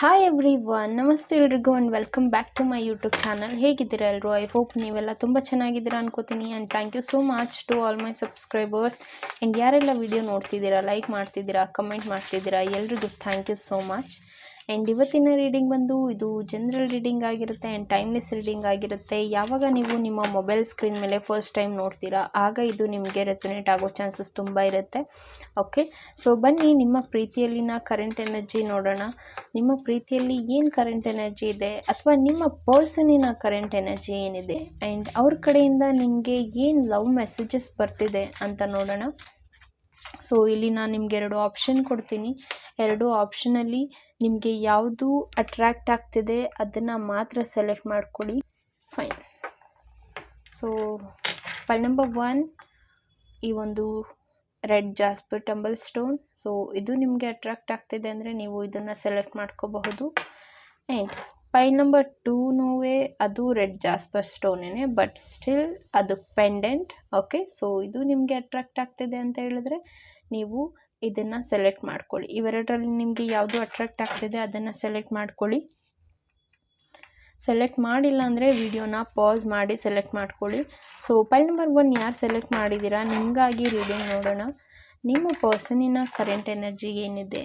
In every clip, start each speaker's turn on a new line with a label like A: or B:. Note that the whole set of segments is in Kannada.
A: ಹಾಯ್ ಎವ್ರಿ ಒನ್, ನಮಸ್ತೆ ಎಲ್ರಿಗೂ and welcome back to my YouTube channel. ಹೇಗಿದ್ದೀರಾ ಎಲ್ಲರೂ? ಐ ಹೋಪ್ ನೀವೆಲ್ಲ ತುಂಬ ಚೆನ್ನಾಗಿದ್ದೀರಾ ಅನ್ಕೋತೀನಿ. And thank you so much to all my subscribers. And ಯಾರೆಲ್ಲ ವಿಡಿಯೋ ನೋಡ್ತಿದ್ದೀರಾ, ಲೈಕ್ ಮಾಡ್ತಿದ್ದೀರಾ, ಕಮೆಂಟ್ ಮಾಡ್ತಿದ್ದೀರಾ, ಎಲ್ರಿಗೂ thank you so much. And ಇವತ್ತಿನ ರೀಡಿಂಗ್ ಬಂದು ಇದು ಜನರಲ್ ರೀಡಿಂಗ್ ಆಗಿರುತ್ತೆ ಆ್ಯಂಡ್ ಟೈಮ್ಲೆಸ್ ರೀಡಿಂಗ್ ಆಗಿರುತ್ತೆ. ಯಾವಾಗ ನೀವು ನಿಮ್ಮ ಮೊಬೈಲ್ ಸ್ಕ್ರೀನ್ ಮೇಲೆ ಫಸ್ಟ್ ಟೈಮ್ ನೋಡ್ತೀರಾ ಆಗ ಇದು ನಿಮಗೆ ರೆಸೊನೇಟ್ ಆಗೋ ಚಾನ್ಸಸ್ ತುಂಬ ಇರುತ್ತೆ. ಓಕೆ, ಸೊ ಬನ್ನಿ ನಿಮ್ಮ ಪ್ರೀತಿಯಲ್ಲಿನ ಕರೆಂಟ್ ಎನರ್ಜಿ ನೋಡೋಣ. ನಿಮ್ಮ ಪ್ರೀತಿಯಲ್ಲಿ ಏನು ಕರೆಂಟ್ ಎನರ್ಜಿ ಇದೆ ಅಥವಾ ನಿಮ್ಮ ಪರ್ಸನಿನ ಕರೆಂಟ್ ಎನರ್ಜಿ ಏನಿದೆ ಆ್ಯಂಡ್ ಅವ್ರ ಕಡೆಯಿಂದ ನಿಮಗೆ ಏನು ಲವ್ ಮೆಸೇಜಸ್ ಬರ್ತಿದೆ ಅಂತ ನೋಡೋಣ. ಸೊ ಇಲ್ಲಿ ನಾನು ನಿಮಗೆ 2 ಆಪ್ಷನ್ ಕೊಡ್ತೀನಿ. 2 ಆಪ್ಷನಲ್ಲಿ ನಿಮಗೆ ಯಾವುದು ಅಟ್ರ್ಯಾಕ್ಟ್ ಆಗ್ತಿದೆ ಅದನ್ನು ಮಾತ್ರ ಸೆಲೆಕ್ಟ್ ಮಾಡ್ಕೊಳ್ಳಿ. ಫೈನ್. ಸೊ ಫೈಲ್ ನಂಬರ್ 1 ಈ ಒಂದು red jasper tumble stone. So ಇದು ನಿಮಗೆ ಅಟ್ರ್ಯಾಕ್ಟ್ ಆಗ್ತಿದೆ ಅಂದರೆ ನೀವು ಇದನ್ನು ಸೆಲೆಕ್ಟ್ ಮಾಡ್ಕೋಬಹುದು. ಆ್ಯಂಡ್ ಫೈಲ್ ನಂಬರ್ 2 ಅದು ರೆಡ್ ಜಾಸ್ಪರ್ ಸ್ಟೋನೇ, ಬಟ್ ಸ್ಟಿಲ್ ಅದು ಪೆಂಡೆಂಟ್. ಓಕೆ, ಸೊ ಇದು ನಿಮಗೆ ಅಟ್ರ್ಯಾಕ್ಟ್ ಆಗ್ತಿದೆ ಅಂತ ಹೇಳಿದ್ರೆ ನೀವು ಇದನ್ನು ಸೆಲೆಕ್ಟ್ ಮಾಡ್ಕೊಳ್ಳಿ. ಇವೆರಡರಲ್ಲಿ ನಿಮಗೆ ಯಾವುದು ಅಟ್ರ್ಯಾಕ್ಟ್ ಆಗ್ತಿದೆ ಅದನ್ನು ಸೆಲೆಕ್ಟ್ ಮಾಡ್ಕೊಳ್ಳಿ. ಸೆಲೆಕ್ಟ್ ಮಾಡಿಲ್ಲ ಅಂದರೆ ವಿಡಿಯೋನ ಪಾಸ್ ಮಾಡಿ ಸೆಲೆಕ್ಟ್ ಮಾಡ್ಕೊಳ್ಳಿ. ಸೊ ಫೈಲ್ ನಂಬರ್ 1 ಯಾರು ಸೆಲೆಕ್ಟ್ ಮಾಡಿದ್ದೀರಾ ನಿಮಗಾಗಿ ರೀಡಿಂಗ್ ನೋಡೋಣ. ನಿಮ್ಮ ಪರ್ಸನಿನ ಕರೆಂಟ್ ಎನರ್ಜಿ ಏನಿದೆ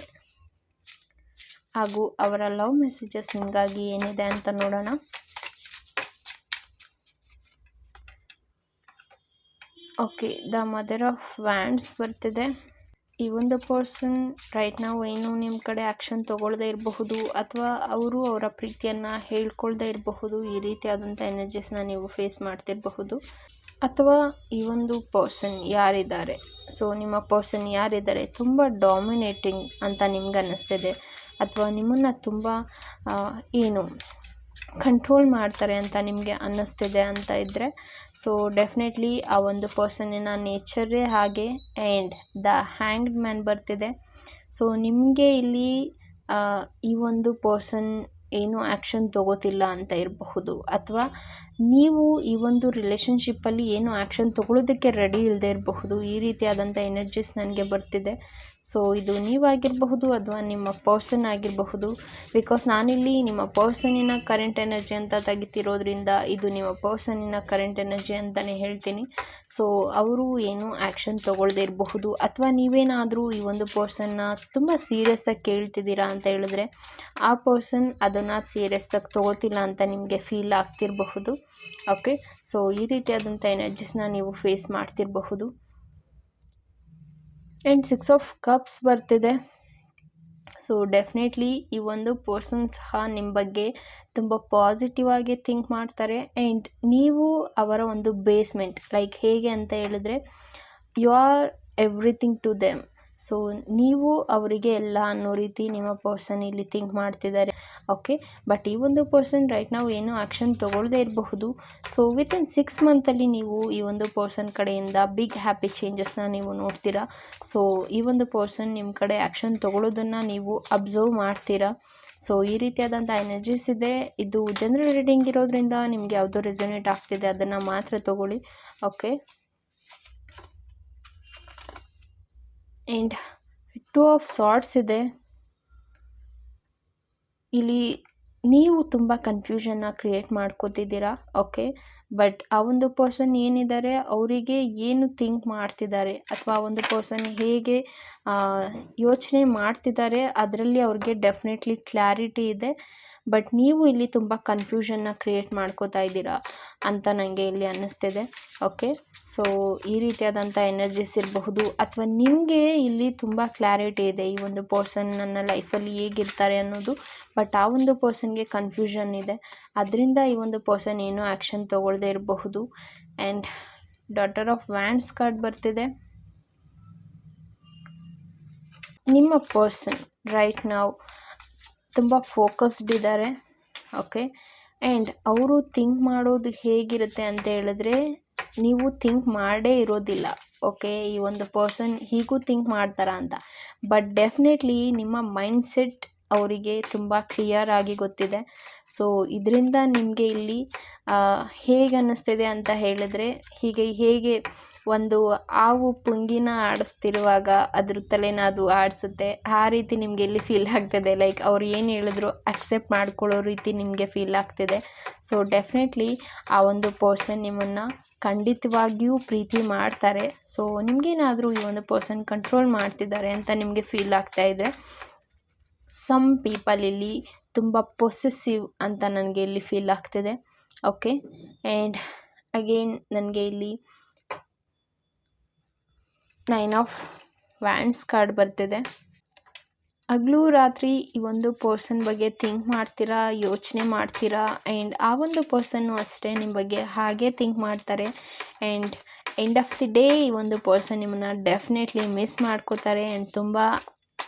A: ಹಾಗೂ ಅವರ ಲವ್ ಮೆಸೇಜಸ್ ನಿಮಗಾಗಿ ಏನಿದೆ ಅಂತ ನೋಡೋಣ. Okay, the mother of wands ಬರ್ತಿದೆ. ಈ ಒಂದು ಪರ್ಸನ್ ರೈಟ್ ನಾವು ಏನು ನಿಮ್ಮ ಕಡೆ ಆ್ಯಕ್ಷನ್ ತೊಗೊಳ್ಳದೇ ಇರಬಹುದು ಅಥವಾ ಅವರು ಅವರ ಪ್ರೀತಿಯನ್ನು ಹೇಳ್ಕೊಳ್ದೇ ಇರಬಹುದು. ಈ ರೀತಿಯಾದಂಥ ಎನರ್ಜೀಸ್ನ ನೀವು ಫೇಸ್ ಮಾಡ್ತಿರಬಹುದು. ಅಥವಾ ಈ ಒಂದು ಪರ್ಸನ್ ಯಾರಿದ್ದಾರೆ, ಸೊ ನಿಮ್ಮ ಪರ್ಸನ್ ಯಾರಿದ್ದಾರೆ ತುಂಬ ಡಾಮಿನೇಟಿಂಗ್ ಅಂತ ನಿಮ್ಗೆ ಅನ್ನಿಸ್ತಿದೆ ಅಥವಾ ನಿಮ್ಮನ್ನು ತುಂಬ ಕಂಟ್ರೋಲ್ ಮಾಡ್ತಾರೆ ಅಂತ ನಿಮಗೆ ಅನ್ನಿಸ್ತಿದೆ ಅಂತ ಇದ್ದರೆ ಸೊ ಡೆಫಿನೆಟ್ಲಿ ಆ ಒಂದು ಪರ್ಸನ್ನಿನ ನೇಚರೇ ಹಾಗೆ. ಆ್ಯಂಡ್ ದ ಹ್ಯಾಂಗ್ಡ್ ಮ್ಯಾನ್ ಬರ್ತಿದೆ. ಸೊ ನಿಮಗೆ ಇಲ್ಲಿ ಈ ಒಂದು ಪರ್ಸನ್ ಏನು ಆ್ಯಕ್ಷನ್ ತೊಗೋತಿಲ್ಲ ಅಂತ ಇರಬಹುದು ಅಥವಾ ನೀವು ಈ ಒಂದು ರಿಲೇಷನ್ಶಿಪ್ಪಲ್ಲಿ ಏನು ಆ್ಯಕ್ಷನ್ ತೊಗೊಳ್ಳೋದಕ್ಕೆ ರೆಡಿ ಇಲ್ಲದೆ ಇರಬಹುದು. ಈ ರೀತಿಯಾದಂಥ ಎನರ್ಜೀಸ್ ನನಗೆ ಬರ್ತಿದೆ. ಸೊ ಇದು ನೀವಾಗಿರಬಹುದು ಅಥವಾ ನಿಮ್ಮ ಪರ್ಸನ್ ಆಗಿರಬಹುದು. ಬಿಕಾಸ್ ನಾನಿಲ್ಲಿ ನಿಮ್ಮ ಪರ್ಸನ್ನಿನ ಕರೆಂಟ್ ಎನರ್ಜಿ ಅಂತ ತೆಗಿತಿರೋದ್ರಿಂದ ಇದು ನಿಮ್ಮ ಪರ್ಸನ್ನಿನ ಕರೆಂಟ್ ಎನರ್ಜಿ ಅಂತಲೇ ಹೇಳ್ತೀನಿ. ಸೊ ಅವರು ಏನು ಆ್ಯಕ್ಷನ್ ತೊಗೊಳ್ಳದೇ ಇರಬಹುದು ಅಥವಾ ನೀವೇನಾದರೂ ಈ ಒಂದು ಪರ್ಸನ್ನ ತುಂಬ ಸೀರಿಯಸ್ಸಾಗಿ ಕೇಳ್ತಿದ್ದೀರಾ ಅಂತ ಹೇಳಿದ್ರೆ ಆ ಪರ್ಸನ್ ಅದನ್ನು ಸೀರಿಯಸ್ಸಾಗಿ ತೊಗೋತಿಲ್ಲ ಅಂತ ನಿಮಗೆ ಫೀಲ್ ಆಗ್ತಿರಬಹುದು. ಓಕೆ, ಸೊ ಈ ರೀತಿಯಾದಂಥ ಎನರ್ಜೀಸ್ನ ನೀವು ಫೇಸ್ ಮಾಡ್ತಿರಬಹುದು. ಆ್ಯಂಡ್ 6 ಆಫ್ ಕಪ್ಸ್ ಬರ್ತಿದೆ. ಸೊ ಡೆಫಿನೆಟ್ಲಿ ಈ ಒಂದು ಪರ್ಸನ್ ಸಹ ನಿಮ್ಮ ಬಗ್ಗೆ ತುಂಬ ಪಾಸಿಟಿವ್ ಆಗಿ ಥಿಂಕ್ ಮಾಡ್ತಾರೆ. ಆ್ಯಂಡ್ ನೀವು ಅವರ ಒಂದು ಬೇಸ್ಮೆಂಟ್ ಲೈಕ್ ಹೇಗೆ ಅಂತ ಹೇಳಿದ್ರೆ you are everything to them. So ನೀವು ಅವರಿಗೆ ಎಲ್ಲ ಅನ್ನೋ ರೀತಿ ನಿಮ್ಮ ಪರ್ಸನ್ ಇಲ್ಲಿ ಥಿಂಕ್ ಮಾಡ್ತಿದ್ದಾರೆ. ಓಕೆ, ಬಟ್ ಈ ಒಂದು ಪರ್ಸನ್ ರೈಟ್ ನಾವು ಏನು ಆ್ಯಕ್ಷನ್ ತೊಗೊಳ್ಳದೇ ಇರಬಹುದು. ಸೊ ವಿತಿನ್ 6 ಮಂತಲ್ಲಿ ನೀವು ಈ ಒಂದು ಪರ್ಸನ್ ಕಡೆಯಿಂದ ಬಿಗ್ ಹ್ಯಾಪಿ ಚೇಂಜಸ್ನ ನೀವು ನೋಡ್ತೀರಾ. ಸೊ ಈ ಒಂದು ಪರ್ಸನ್ ನಿಮ್ಮ ಕಡೆ ಆ್ಯಕ್ಷನ್ ತೊಗೊಳ್ಳೋದನ್ನು ನೀವು ಅಬ್ಸರ್ವ್ ಮಾಡ್ತೀರಾ. ಸೊ ಈ ರೀತಿಯಾದಂಥ ಎನರ್ಜೀಸ್ ಇದೆ. ಇದು ಜನರಲ್ ರೀಡಿಂಗ್ ಇರೋದ್ರಿಂದ ನಿಮ್ಗೆ ಯಾವುದೋ ರೆಸೊನೇಟ್ ಆಗ್ತಿದೆ ಅದನ್ನು ಮಾತ್ರ ತೊಗೊಳ್ಳಿ. ಓಕೆ, ಆ್ಯಂಡ್ 2 ಆಫ್ ಸಾರ್ಟ್ಸ್ ಇದೆ. ಇಲ್ಲಿ ನೀವು ತುಂಬ ಕನ್ಫ್ಯೂಷನ್ನ ಕ್ರಿಯೇಟ್ ಮಾಡ್ಕೋತಿದ್ದೀರಾ. ಓಕೆ, ಬಟ್ ಆ ಒಂದು ಪರ್ಸನ್ ಏನಿದ್ದಾರೆ ಅವರಿಗೆ ಏನು ಥಿಂಕ್ ಮಾಡ್ತಿದ್ದಾರೆ ಅಥವಾ ಆ ಒಂದು ಪರ್ಸನ್ ಹೇಗೆ ಯೋಚನೆ ಮಾಡ್ತಿದ್ದಾರೆ ಅದರಲ್ಲಿ ಅವ್ರಿಗೆ ಡೆಫಿನೆಟ್ಲಿ ಕ್ಲಾರಿಟಿ ಇದೆ. ಬಟ್ ನೀವು ಇಲ್ಲಿ ತುಂಬ ಕನ್ಫ್ಯೂಷನ್ನ ಕ್ರಿಯೇಟ್ ಮಾಡ್ಕೋತಾ ಇದ್ದೀರಾ ಅಂತ ನನಗೆ ಇಲ್ಲಿ ಅನ್ನಿಸ್ತಿದೆ. ಓಕೆ, ಸೊ ಈ ರೀತಿಯಾದಂಥ ಎನರ್ಜೀಸ್ ಇರಬಹುದು ಅಥವಾ ನಿಮಗೆ ಇಲ್ಲಿ ತುಂಬ ಕ್ಲಾರಿಟಿ ಇದೆ ಈ ಒಂದು ಪರ್ಸನ್ ನನ್ನ ಲೈಫಲ್ಲಿ ಹೇಗಿರ್ತಾರೆ ಅನ್ನೋದು. ಬಟ್ ಆ ಒಂದು ಪರ್ಸನ್ಗೆ ಕನ್ಫ್ಯೂಷನ್ ಇದೆ, ಅದರಿಂದ ಈ ಒಂದು ಪರ್ಸನ್ ಏನೂ ಆ್ಯಕ್ಷನ್ ತೊಗೊಳ್ಳದೇ ಇರಬಹುದು. And daughter of wands card ಬರ್ತಿದೆ. ನಿಮ್ಮ ಪರ್ಸನ್ ರೈಟ್ ನಾವು ತುಂಬ ಫೋಕಸ್ಡ್ ಇದ್ದಾರೆ. ಓಕೆ, ಆ್ಯಂಡ್ ಅವರು ಥಿಂಕ್ ಮಾಡೋದು ಹೇಗಿರುತ್ತೆ ಅಂತ ಹೇಳಿದ್ರೆ ನೀವು ಥಿಂಕ್ ಮಾಡೇ ಇರೋದಿಲ್ಲ. ಓಕೆ, ಈ ಒಂದು ಪರ್ಸನ್ ಹೀಗೂ ಥಿಂಕ್ ಮಾಡ್ತಾರಾ ಅಂತ. ಬಟ್ ಡೆಫಿನೆಟ್ಲಿ ನಿಮ್ಮ ಮೈಂಡ್ಸೆಟ್ ಅವರಿಗೆ ತುಂಬ ಕ್ಲಿಯರ್ ಆಗಿ ಗೊತ್ತಿದೆ. ಸೊ ಇದರಿಂದ ನಿಮಗೆ ಇಲ್ಲಿ ಹೇಗೆ ಅನ್ನಿಸ್ತಿದೆ ಅಂತ ಹೇಳಿದ್ರೆ, ಹೇಗೆ ಒಂದು ಹಾವು ಪುಂಗಿನ ಆಡಿಸ್ತಿರುವಾಗ ಅದ್ರ ತಲೆನ ಅದು ಆಡಿಸುತ್ತೆ, ಆ ರೀತಿ ನಿಮಗೆ ಇಲ್ಲಿ ಫೀಲ್ ಆಗ್ತಿದೆ. ಲೈಕ್ ಅವ್ರು ಏನು ಹೇಳಿದ್ರು ಅಕ್ಸೆಪ್ಟ್ ಮಾಡ್ಕೊಳ್ಳೋ ರೀತಿ ನಿಮಗೆ ಫೀಲ್ ಆಗ್ತಿದೆ. ಸೊ ಡೆಫಿನೆಟ್ಲಿ ಆ ಒಂದು ಪರ್ಸನ್ ನಿಮ್ಮನ್ನು ಖಂಡಿತವಾಗಿಯೂ ಪ್ರೀತಿ ಮಾಡ್ತಾರೆ. ಸೊ ನಿಮಗೇನಾದರೂ ಈ ಒಂದು ಪರ್ಸನ್ ಕಂಟ್ರೋಲ್ ಮಾಡ್ತಿದ್ದಾರೆ ಅಂತ ನಿಮಗೆ ಫೀಲ್ ಆಗ್ತಾ ಇದೆ. ಸಮ್ ಪೀಪಲ್ ಇಲ್ಲಿ ತುಂಬ ಪೊಸೆಸಿವ್ ಅಂತ ನನಗೆ ಇಲ್ಲಿ ಫೀಲ್ ಆಗ್ತಿದೆ. ಓಕೆ, ಆ್ಯಂಡ್ ಅಗೇನ್ ನನಗೆ ಇಲ್ಲಿ 9 ಆಫ್ ವ್ಯಾಂಡ್ಸ್ ಕಾರ್ಡ್ ಬರ್ತಿದೆ. ಹಗಲು ರಾತ್ರಿ ಈ ಒಂದು ಪರ್ಸನ್ ಬಗ್ಗೆ ಥಿಂಕ್ ಮಾಡ್ತೀರಾ, ಯೋಚನೆ ಮಾಡ್ತೀರಾ, ಆ್ಯಂಡ್ ಆ ಒಂದು ಪರ್ಸನ್ನು ಅಷ್ಟೇ ನಿಮ್ಮ ಬಗ್ಗೆ ಹಾಗೆ ಥಿಂಕ್ ಮಾಡ್ತಾರೆ. And end of the day ಈ ಒಂದು ಪರ್ಸನ್ ನಿಮ್ಮನ್ನು ಡೆಫಿನೆಟ್ಲಿ ಮಿಸ್ ಮಾಡ್ಕೋತಾರೆ ಆ್ಯಂಡ್ ತುಂಬ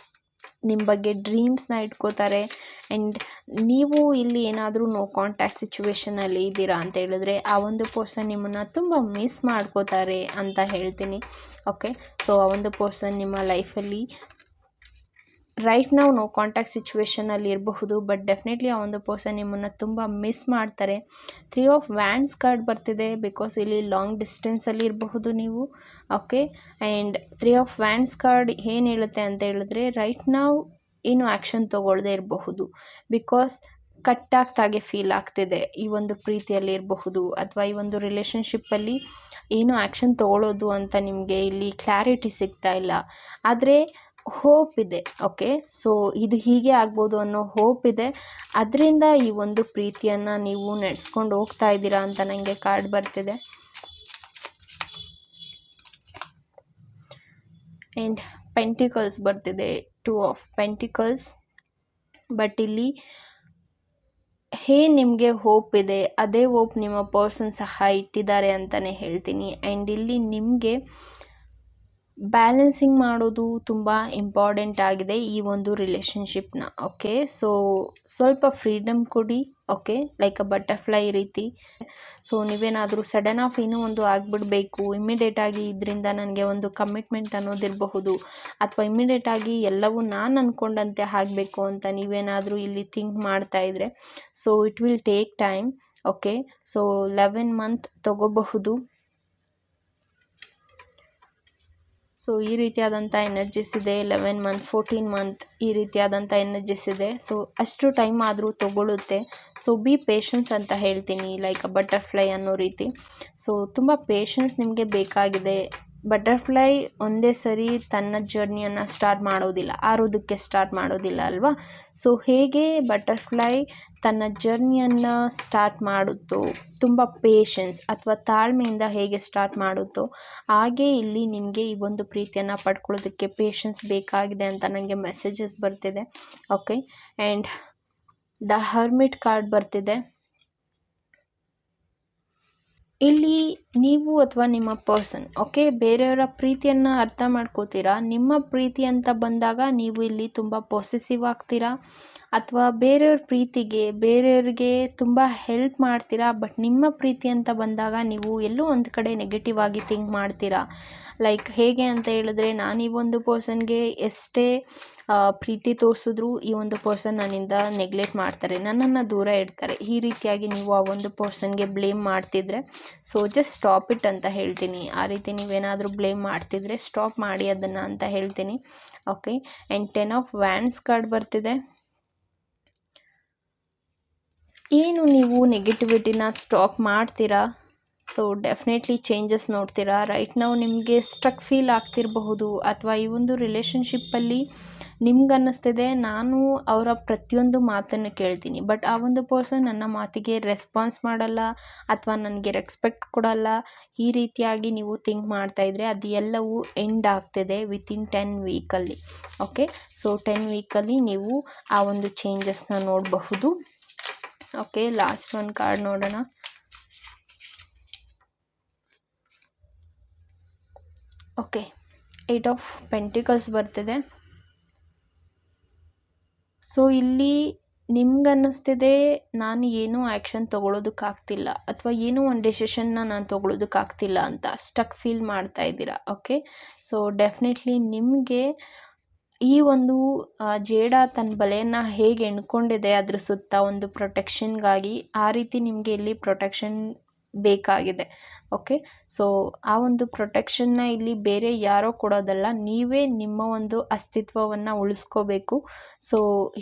A: ನಿಮ್ಮ ಬಗ್ಗೆ ಡ್ರೀಮ್ಸ್ನ ಇಟ್ಕೋತಾರೆ. ಆ್ಯಂಡ್ ನೀವು ಇಲ್ಲಿ ಏನಾದರೂ ನೋ ಕಾಂಟ್ಯಾಕ್ಟ್ ಸಿಚುವೇಷನಲ್ಲಿ ಇದ್ದೀರಾ ಅಂತ ಹೇಳಿದ್ರೆ ಆ ಒಂದು ಪರ್ಸನ್ ನಿಮ್ಮನ್ನು ತುಂಬ ಮಿಸ್ ಮಾಡ್ಕೋತಾರೆ ಅಂತ ಹೇಳ್ತೀನಿ. ಓಕೆ, ಸೊ ಆ ಒಂದು ಪರ್ಸನ್ ನಿಮ್ಮ ಲೈಫಲ್ಲಿ ರೈಟ್ ನಾವು ನೋ ಕಾಂಟ್ಯಾಕ್ಟ್ ಸಿಚುವೇಷನಲ್ಲಿ ಇರಬಹುದು, ಬಟ್ ಡೆಫಿನೆಟ್ಲಿ ಆ ಒಂದು ಪರ್ಸನ್ ನಿಮ್ಮನ್ನು ತುಂಬ ಮಿಸ್ ಮಾಡ್ತಾರೆ. 3 ಆಫ್ ವ್ಯಾಂಡ್ಸ್ ಕಾರ್ಡ್ ಬರ್ತಿದೆ, ಬಿಕಾಸ್ ಇಲ್ಲಿ ಲಾಂಗ್ ಡಿಸ್ಟೆನ್ಸಲ್ಲಿ ಇರಬಹುದು ನೀವು. Okay, and 3 of wands card ಏನು ಹೇಳುತ್ತೆ ಅಂತ ಹೇಳಿದ್ರೆ, ರೈಟ್ ನಾವು ಏನು ಆ್ಯಕ್ಷನ್ ತೊಗೊಳ್ಳದೆ ಇರಬಹುದು, ಬಿಕಾಸ್ ಕಟ್ಟಾಗ್ತಾಗೆ ಫೀಲ್ ಆಗ್ತಿದೆ. ಈ ಒಂದು ಪ್ರೀತಿಯಲ್ಲಿ ಇರಬಹುದು ಅಥವಾ ಈ ಒಂದು ರಿಲೇಷನ್ಶಿಪ್ಪಲ್ಲಿ ಏನು ಆ್ಯಕ್ಷನ್ ತೊಗೊಳ್ಳೋದು ಅಂತ ನಿಮಗೆ ಇಲ್ಲಿ ಕ್ಲಾರಿಟಿ ಸಿಗ್ತಾ ಇಲ್ಲ, ಆದರೆ ಹೋಪ್ ಇದೆ. ಓಕೆ, ಸೊ ಇದು ಹೀಗೆ ಆಗ್ಬೋದು ಅನ್ನೋ ಹೋಪ್ ಇದೆ. ಅದರಿಂದ ಈ ಒಂದು ಪ್ರೀತಿಯನ್ನು ನೀವು ನಡೆಸ್ಕೊಂಡು ಹೋಗ್ತಾ ಇದ್ದೀರಾ ಅಂತ ನನಗೆ ಕಾರ್ಡ್ ಬರ್ತಿದೆ. ಆ್ಯಂಡ್ ಪೆಂಟಿಕಲ್ಸ್ ಬರ್ತಿದೆ, 2 ಆಫ್ ಪೆಂಟಿಕಲ್ಸ್. ಬಟ್ ಇಲ್ಲಿ ನಿಮಗೆ ಹೋಪ್ ಇದೆ, ಅದೇ ಹೋಪ್ ನಿಮ್ಮ ಪರ್ಸನ್ ಸಹ ಇಟ್ಟಿದ್ದಾರೆ ಅಂತಲೇ ಹೇಳ್ತೀನಿ. ಆ್ಯಂಡ್ ಇಲ್ಲಿ ನಿಮಗೆ ಬ್ಯಾಲೆನ್ಸಿಂಗ್ ಮಾಡೋದು ತುಂಬ ಇಂಪಾರ್ಟೆಂಟ್ ಆಗಿದೆ ಈ ಒಂದು ರಿಲೇಷನ್ಶಿಪ್ನ. ಓಕೆ, ಸೊ ಸ್ವಲ್ಪ ಫ್ರೀಡಮ್ ಕೊಡಿ. ಓಕೆ, ಲೈಕ್ ಅ ಬಟರ್ಫ್ಲೈ ರೀತಿ. ಸೊ ನೀವೇನಾದರೂ ಸಡನ್ ಆಫ್ ಏನೋ ಒಂದು ಆಗಿಬಿಡಬೇಕು, ಇಮ್ಮಿಡಿಯೇಟಾಗಿ ಇದರಿಂದ ನನಗೆ ಒಂದು ಕಮಿಟ್ಮೆಂಟ್ ಅನ್ನೋದಿರಬಹುದು, ಅಥವಾ ಇಮ್ಮಿಡಿಯೇಟಾಗಿ ಎಲ್ಲವೂ ನಾನು ಅಂದ್ಕೊಂಡಂತೆ ಆಗಬೇಕು ಅಂತ ನೀವೇನಾದರೂ ಇಲ್ಲಿ ಥಿಂಕ್ ಮಾಡ್ತಾ ಇದ್ದರೆ, so it will take time. Okay, so 11 month ತೊಗೋಬಹುದು. ಸೊ ಈ ರೀತಿಯಾದಂಥ ಎನರ್ಜಿಸ್ ಇದೆ. 11 ಮಂತ್, 14 ಮಂತ್ ಈ ರೀತಿಯಾದಂಥ ಎನರ್ಜಿಸ್ ಇದೆ. ಸೊ ಅಷ್ಟು ಟೈಮ್ ಆದರೂ ತೊಗೊಳುತ್ತೆ. ಸೊ ಬಿ ಪೇಷನ್ಸ್ ಅಂತ ಹೇಳ್ತೀನಿ, ಲೈಕ್ ಅ ಬಟರ್ಫ್ಲೈ ಅನ್ನೋ ರೀತಿ. ಸೊ ತುಂಬ ಪೇಷನ್ಸ್ ನಿಮಗೆ ಬೇಕಾಗಿದೆ. ಬಟರ್ಫ್ಲೈ ಒಂದೇ ಸರಿ ತನ್ನ ಜರ್ನಿಯನ್ನು ಸ್ಟಾರ್ಟ್ ಮಾಡೋದಿಲ್ಲ, ಆರೋದಕ್ಕೆ ಸ್ಟಾರ್ಟ್ ಮಾಡೋದಿಲ್ಲ ಅಲ್ವಾ. ಸೊ ಹೇಗೆ ಬಟರ್ಫ್ಲೈ ತನ್ನ ಜರ್ನಿಯನ್ನು ಸ್ಟಾರ್ಟ್ ಮಾಡುತ್ತೋ, ತುಂಬ ಪೇಷನ್ಸ್ ಅಥವಾ ತಾಳ್ಮೆಯಿಂದ ಹೇಗೆ ಸ್ಟಾರ್ಟ್ ಮಾಡುತ್ತೋ, ಹಾಗೆ ಇಲ್ಲಿ ನಿಮಗೆ ಈ ಒಂದು ಪ್ರೀತಿಯನ್ನು ಪಡ್ಕೊಳ್ಳೋದಕ್ಕೆ ಪೇಷನ್ಸ್ ಬೇಕಾಗಿದೆ ಅಂತ ನನಗೆ ಮೆಸೇಜಸ್ ಬರ್ತಿದೆ. Okay, and the hermit card ಬರ್ತಿದೆ. ಇಲ್ಲಿ ನೀವು ಅಥವಾ ನಿಮ್ಮ ಪರ್ಸನ್, ಓಕೆ, ಬೇರೆಯವರ ಪ್ರೀತಿಯನ್ನು ಅರ್ಥ ಮಾಡ್ಕೋತೀರಾ. ನಿಮ್ಮ ಪ್ರೀತಿ ಅಂತ ಬಂದಾಗ ನೀವು ಇಲ್ಲಿ ತುಂಬ ಪೊಸೆಸಿವ್ ಆಗ್ತೀರಾ, ಅಥವಾ ಬೇರೆಯವ್ರಿಗೆ ತುಂಬ ಹೆಲ್ಪ್ ಮಾಡ್ತೀರಾ. ಬಟ್ ನಿಮ್ಮ ಪ್ರೀತಿ ಅಂತ ಬಂದಾಗ ನೀವು ಎಲ್ಲೋ ಒಂದು ಕಡೆ ನೆಗೆಟಿವ್ ಆಗಿ ಥಿಂಕ್ ಮಾಡ್ತೀರಾ. ಲೈಕ್ ಹೇಗೆ ಅಂತ ಹೇಳಿದ್ರೆ, ನಾನು ಈ ಒಂದು ಪರ್ಸನ್ಗೆ ಎಷ್ಟೇ ಪ್ರೀತಿ ತೋರಿಸಿದ್ರು ಈ ಒಂದು ಪರ್ಸನ್ ನನ್ನಿಂದ ನೆಗ್ಲೆಕ್ಟ್ ಮಾಡ್ತಾರೆ, ನನ್ನನ್ನು ದೂರ ಇಡ್ತಾರೆ, ಈ ರೀತಿಯಾಗಿ ನೀವು ಆ ಒಂದು ಪರ್ಸನ್ಗೆ ಬ್ಲೇಮ್ ಮಾಡ್ತಿದ್ರೆ, ಸೊ ಜಸ್ಟ್ ಸ್ಟಾಪ್ ಇಟ್ ಅಂತ ಹೇಳ್ತೀನಿ. ಆ ರೀತಿ ನೀವೇನಾದರೂ ಬ್ಲೇಮ್ ಮಾಡ್ತಿದ್ರೆ ಸ್ಟಾಪ್ ಮಾಡಿ ಅದನ್ನು ಅಂತ ಹೇಳ್ತೀನಿ. Okay, and 10 of wands card ಬರ್ತಿದೆ. ಏನು ನೀವು ನೆಗೆಟಿವಿಟಿನ ಸ್ಟಾಪ್ ಮಾಡ್ತೀರಾ, ಸೊ ಡೆಫಿನೆಟ್ಲಿ ಚೇಂಜಸ್ ನೋಡ್ತೀರಾ. ರೈಟ್ ನಾವು ನಿಮಗೆ ಸ್ಟ್ರಕ್ ಫೀಲ್ ಆಗ್ತಿರಬಹುದು, ಅಥವಾ ಈ ಒಂದು ರಿಲೇಷನ್ಶಿಪ್ಪಲ್ಲಿ ನಿಮ್ಗನ್ನಿಸ್ತಿದೆ ನಾನು ಅವರ ಪ್ರತಿಯೊಂದು ಮಾತನ್ನು ಕೇಳ್ತೀನಿ, ಬಟ್ ಆ ಒಂದು ಪರ್ಸನ್ ನನ್ನ ಮಾತಿಗೆ ರೆಸ್ಪಾನ್ಸ್ ಮಾಡಲ್ಲ ಅಥವಾ ನನಗೆ ರೆಸ್ಪೆಕ್ಟ್ ಕೊಡಲ್ಲ. ಈ ರೀತಿಯಾಗಿ ನೀವು ಥಿಂಕ್ ಮಾಡ್ತಾಯಿದ್ರೆ ಅದು ಎಲ್ಲವೂ ಎಂಡ್ ಆಗ್ತಿದೆ ವಿತಿನ್ 10 ವೀಕಲ್ಲಿ. ಓಕೆ, ಸೊ 10 ವೀಕಲ್ಲಿ ನೀವು ಆ ಒಂದು ಚೇಂಜಸ್ನ ನೋಡಬಹುದು. ಓಕೆ, ಲಾಸ್ಟ್ ಒಂದು ಕಾರ್ಡ್ ನೋಡೋಣ. ಓಕೆ, 8 ಆಫ್ ಪೆಂಟಿಕಲ್ಸ್ ಬರ್ತಿದೆ. ಸೊ ಇಲ್ಲಿ ನಿಮ್ಗನ್ನಿಸ್ತಿದೆ ನಾನು ಏನೂ ಆ್ಯಕ್ಷನ್ ತೊಗೊಳೋದಕ್ಕಾಗ್ತಿಲ್ಲ, ಅಥವಾ ಏನೋ ಒಂದು ಡೆಸಿಷನ್ನ ನಾನು ತೊಗೊಳೋದಕ್ಕಾಗ್ತಿಲ್ಲ ಅಂತ ಸ್ಟಕ್ ಫೀಲ್ ಮಾಡ್ತಾ ಇದ್ದೀರಾ. ಓಕೆ, ಸೊ ಡೆಫಿನೆಟ್ಲಿ ನಿಮಗೆ ಈ ಒಂದು ಜೇಡ ತನ್ನ ಬಲೆಯನ್ನು ಹೇಗೆ ಎಣ್ಕೊಂಡಿದೆ ಅದ್ರ ಸುತ್ತ ಒಂದು ಪ್ರೊಟೆಕ್ಷನ್ಗಾಗಿ, ಆ ರೀತಿ ನಿಮಗೆ ಇಲ್ಲಿ ಪ್ರೊಟೆಕ್ಷನ್ ಬೇಕಾಗಿದೆ. ಓಕೆ, ಸೊ ಆ ಒಂದು ಪ್ರೊಟೆಕ್ಷನ್ನ ಇಲ್ಲಿ ಬೇರೆ ಯಾರೋ ಕೊಡೋದಲ್ಲ, ನೀವೇ ನಿಮ್ಮ ಒಂದು ಅಸ್ತಿತ್ವವನ್ನು ಉಳಿಸ್ಕೋಬೇಕು. ಸೊ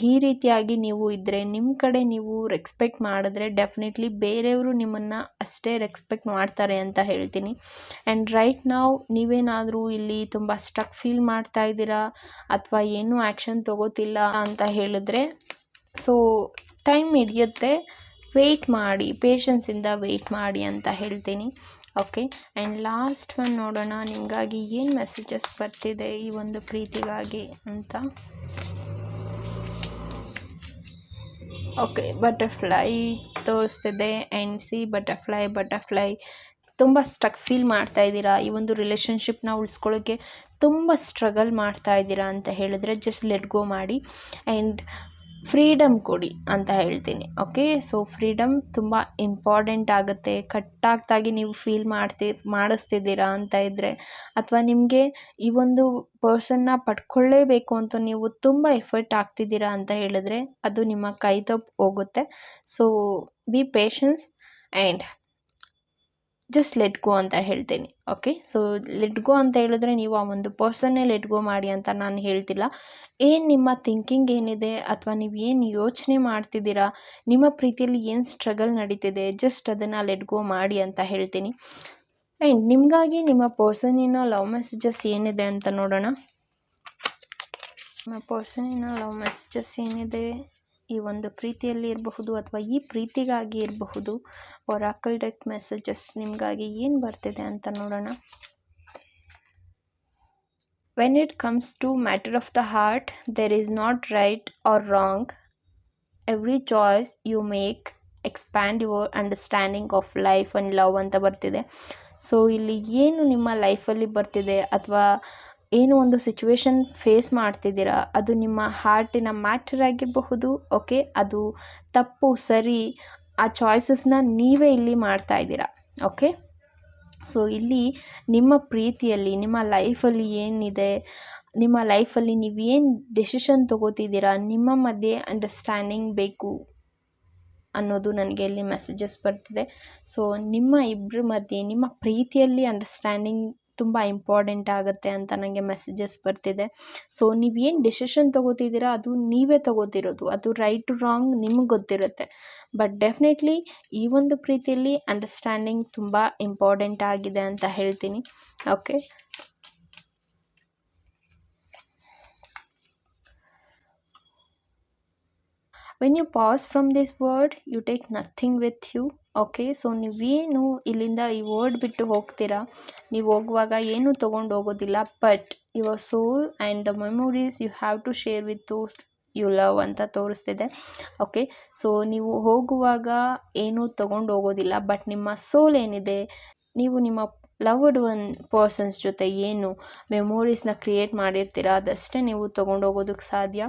A: ಈ ರೀತಿಯಾಗಿ ನೀವು ಇದ್ದರೆ, ನಿಮ್ಮ ಕಡೆ ನೀವು ರೆಸ್ಪೆಕ್ಟ್ ಮಾಡಿದ್ರೆ ಡೆಫಿನೆಟ್ಲಿ ಬೇರೆಯವರು ನಿಮ್ಮನ್ನು ಅಷ್ಟೇ ರೆಸ್ಪೆಕ್ಟ್ ಮಾಡ್ತಾರೆ ಅಂತ ಹೇಳ್ತೀನಿ. ಆ್ಯಂಡ್ ರೈಟ್ ನಾವು ನೀವೇನಾದರೂ ಇಲ್ಲಿ ತುಂಬ ಸ್ಟ್ರಕ್ ಫೀಲ್ ಮಾಡ್ತಾ ಇದ್ದೀರಾ ಅಥವಾ ಏನೂ ಆ್ಯಕ್ಷನ್ ತಗೋತಿಲ್ಲ ಅಂತ ಹೇಳಿದ್ರೆ, ಸೊ ಟೈಮ್ ಹಿಡಿಯುತ್ತೆ, ವೆಯ್ಟ್ ಮಾಡಿ, ಪೇಷನ್ಸಿಂದ ವೆಯ್ಟ್ ಮಾಡಿ ಅಂತ ಹೇಳ್ತೀನಿ. ಓಕೆ, ಆ್ಯಂಡ್ ಲಾಸ್ಟ್ ಒನ್ ನೋಡೋಣ ನಿಮಗಾಗಿ ಏನು ಮೆಸೇಜಸ್ ಬರ್ತಿದೆ ಈ ಒಂದು ಪ್ರೀತಿಗಾಗಿ ಅಂತ. ಓಕೆ, ಬಟರ್ಫ್ಲೈ ತೋರಿಸ್ತಿದೆ. ಆ್ಯಂಡ್ ಸಿ ಬಟರ್ಫ್ಲೈ ತುಂಬ ಸ್ಟ್ರಕ್ ಫೀಲ್ ಮಾಡ್ತಾ ಇದ್ದೀರಾ, ಈ ಒಂದು ರಿಲೇಷನ್ಶಿಪ್ನ ಉಳಿಸ್ಕೊಳ್ಳೋಕ್ಕೆ ತುಂಬ ಸ್ಟ್ರಗಲ್ ಮಾಡ್ತಾ ಇದ್ದೀರಾ ಅಂತ ಹೇಳಿದ್ರೆ ಜಸ್ಟ್ ಲೆಟ್ ಗೋ ಮಾಡಿ ಆ್ಯಂಡ್ ಫ್ರೀಡಮ್ ಕೊಡಿ ಅಂತ ಹೇಳ್ತೀನಿ. ಓಕೆ, ಸೊ ಫ್ರೀಡಮ್ ತುಂಬ ಇಂಪಾರ್ಟೆಂಟ್ ಆಗುತ್ತೆ. ಕಟ್ಟಾಗ್ತಾಗಿ ನೀವು ಫೀಲ್ ಮಾಡಿಸ್ತಿದ್ದೀರಾ ಅಂತ ಇದ್ದರೆ, ಅಥವಾ ನಿಮಗೆ ಈ ಒಂದು ಪರ್ಸನ್ನ ಪಡ್ಕೊಳ್ಳೇಬೇಕು ಅಂತ ನೀವು ತುಂಬ ಎಫರ್ಟ್ ಆಗ್ತಿದ್ದೀರಾ ಅಂತ ಹೇಳಿದ್ರೆ, ಅದು ನಿಮ್ಮ ಕೈ ತಪ್ಪು ಹೋಗುತ್ತೆ. So B patience and just let go ಅಂತ ಹೇಳ್ತೀನಿ. ಓಕೆ, ಸೊ ಲೆಟ್ ಗೋ ಅಂತ ಹೇಳಿದ್ರೆ ನೀವು ಆ ಒಂದು ಪರ್ಸನ್ನೇ ಲೆಟ್ ಗೋ ಮಾಡಿ ಅಂತ ನಾನು ಹೇಳ್ತಿಲ್ಲ. ಏನು ನಿಮ್ಮ ಥಿಂಕಿಂಗ್ ಏನಿದೆ ಅಥವಾ ನೀವು ಏನು ಯೋಚನೆ ಮಾಡ್ತಿದ್ದೀರಾ, ನಿಮ್ಮ ಪ್ರೀತಿಯಲ್ಲಿ ಏನು ಸ್ಟ್ರಗಲ್ ನಡೀತಿದೆ, ಜಸ್ಟ್ ಅದನ್ನು ಲೆಟ್ ಗೋ ಮಾಡಿ ಅಂತ ಹೇಳ್ತೀನಿ. ಆ್ಯಂಡ್ ನಿಮಗಾಗಿ ನಿಮ್ಮ ಪರ್ಸನಿನ ಲವ್ ಮೆಸೇಜಸ್ ಏನಿದೆ ಅಂತ ನೋಡೋಣ. ನಿಮ್ಮ ಪರ್ಸನಿನ ಲವ್ ಮೆಸೇಜಸ್ ಏನಿದೆ ಈ ಒಂದು ಪ್ರೀತಿಯಲ್ಲಿ ಇರಬಹುದು ಅಥವಾ ಈ ಪ್ರೀತಿಗಾಗಿ ಇರಬಹುದು. ಒರಾಕಲ್ ಡೆಕ್ ಮೆಸೇಜಸ್ ನಿಮಗಾಗಿ ಏನು ಬರ್ತಿದೆ ಅಂತ ನೋಡೋಣ. When it comes to matter of the heart, there is not right or wrong. Every choice you make expand your understanding of life and love ಅಂತ ಬರ್ತಿದೆ. ಸೊ ಇಲ್ಲಿ ಏನು ನಿಮ್ಮ ಲೈಫಲ್ಲಿ ಬರ್ತಿದೆ ಅಥವಾ ಏನು ಒಂದು ಸಿಚುವೇಶನ್ ಫೇಸ್ ಮಾಡ್ತಿದ್ದೀರಾ, ಅದು ನಿಮ್ಮ ಹಾರ್ಟಿನ ಮ್ಯಾಟರ್ ಆಗಿರಬಹುದು. ಓಕೆ, ಅದು ತಪ್ಪು ಸರಿ ಆ ಚಾಯ್ಸಸ್ನ ನೀವೇ ಇಲ್ಲಿ ಮಾಡ್ತಾ ಇದ್ದೀರಾ. ಓಕೆ, ಸೊ ಇಲ್ಲಿ ನಿಮ್ಮ ಪ್ರೀತಿಯಲ್ಲಿ ನಿಮ್ಮ ಲೈಫಲ್ಲಿ ಏನಿದೆ, ನಿಮ್ಮ ಲೈಫಲ್ಲಿ ನೀವೇನು ಡೆಸಿಷನ್ ತೊಗೋತಿದ್ದೀರಾ, ನಿಮ್ಮ ಮಧ್ಯೆ ಅಂಡರ್ಸ್ಟ್ಯಾಂಡಿಂಗ್ ಬೇಕು ಅನ್ನೋದು ನನಗೆ ಇಲ್ಲಿ ಮೆಸೇಜಸ್ ಬರ್ತಿದೆ. ಸೊ ನಿಮ್ಮ ಇಬ್ಬರ ಮಧ್ಯೆ ನಿಮ್ಮ ಪ್ರೀತಿಯಲ್ಲಿ ಅಂಡರ್ಸ್ಟ್ಯಾಂಡಿಂಗ್ ತುಂಬ ಇಂಪಾರ್ಟೆಂಟ್ ಆಗುತ್ತೆ ಅಂತ ನನಗೆ ಮೆಸೇಜಸ್ ಬರ್ತಿದೆ. ಸೊ ನೀವೇನು ಡೆಸಿಷನ್ ತೊಗೋತಿದ್ದೀರಾ ಅದು ನೀವೇ ತೊಗೋತಿರೋದು, ಅದು ರೈಟ್ ಟು ರಾಂಗ್ ನಿಮಗೆ ಗೊತ್ತಿರುತ್ತೆ. ಬಟ್ ಡೆಫಿನೆಟ್ಲಿ ಈ ಒಂದು ಪ್ರೀತಿಯಲ್ಲಿ ಅಂಡರ್ಸ್ಟ್ಯಾಂಡಿಂಗ್ ತುಂಬ ಇಂಪಾರ್ಟೆಂಟ್ ಆಗಿದೆ ಅಂತ ಹೇಳ್ತೀನಿ. Okay, when you pass from this world you take nothing with you. Okay, so ನೀವೇನು ಇಲ್ಲಿಂದ ಈ ವರ್ಡ್ ಬಿಟ್ಟು ಹೋಗ್ತೀರಾ, ನೀವು ಹೋಗುವಾಗ ಏನೂ ತೊಗೊಂಡು ಹೋಗೋದಿಲ್ಲ, but your soul and the memories you have to share with those you love ಅಂತ ತೋರಿಸ್ತಿದೆ. ಓಕೆ, ಸೊ ನೀವು ಹೋಗುವಾಗ ಏನೂ ತೊಗೊಂಡು ಹೋಗೋದಿಲ್ಲ, ಬಟ್ ನಿಮ್ಮ ಸೋಲ್ ಏನಿದೆ, ನೀವು ನಿಮ್ಮ ಲವ್ಡ್ ಒನ್ ಪರ್ಸನ್ಸ್ ಜೊತೆ ಏನು ಮೆಮೊರೀಸ್ನ ಕ್ರಿಯೇಟ್ ಮಾಡಿರ್ತೀರ ಅದಷ್ಟೇ ನೀವು ತೊಗೊಂಡೋಗೋದಕ್ಕೆ ಸಾಧ್ಯ.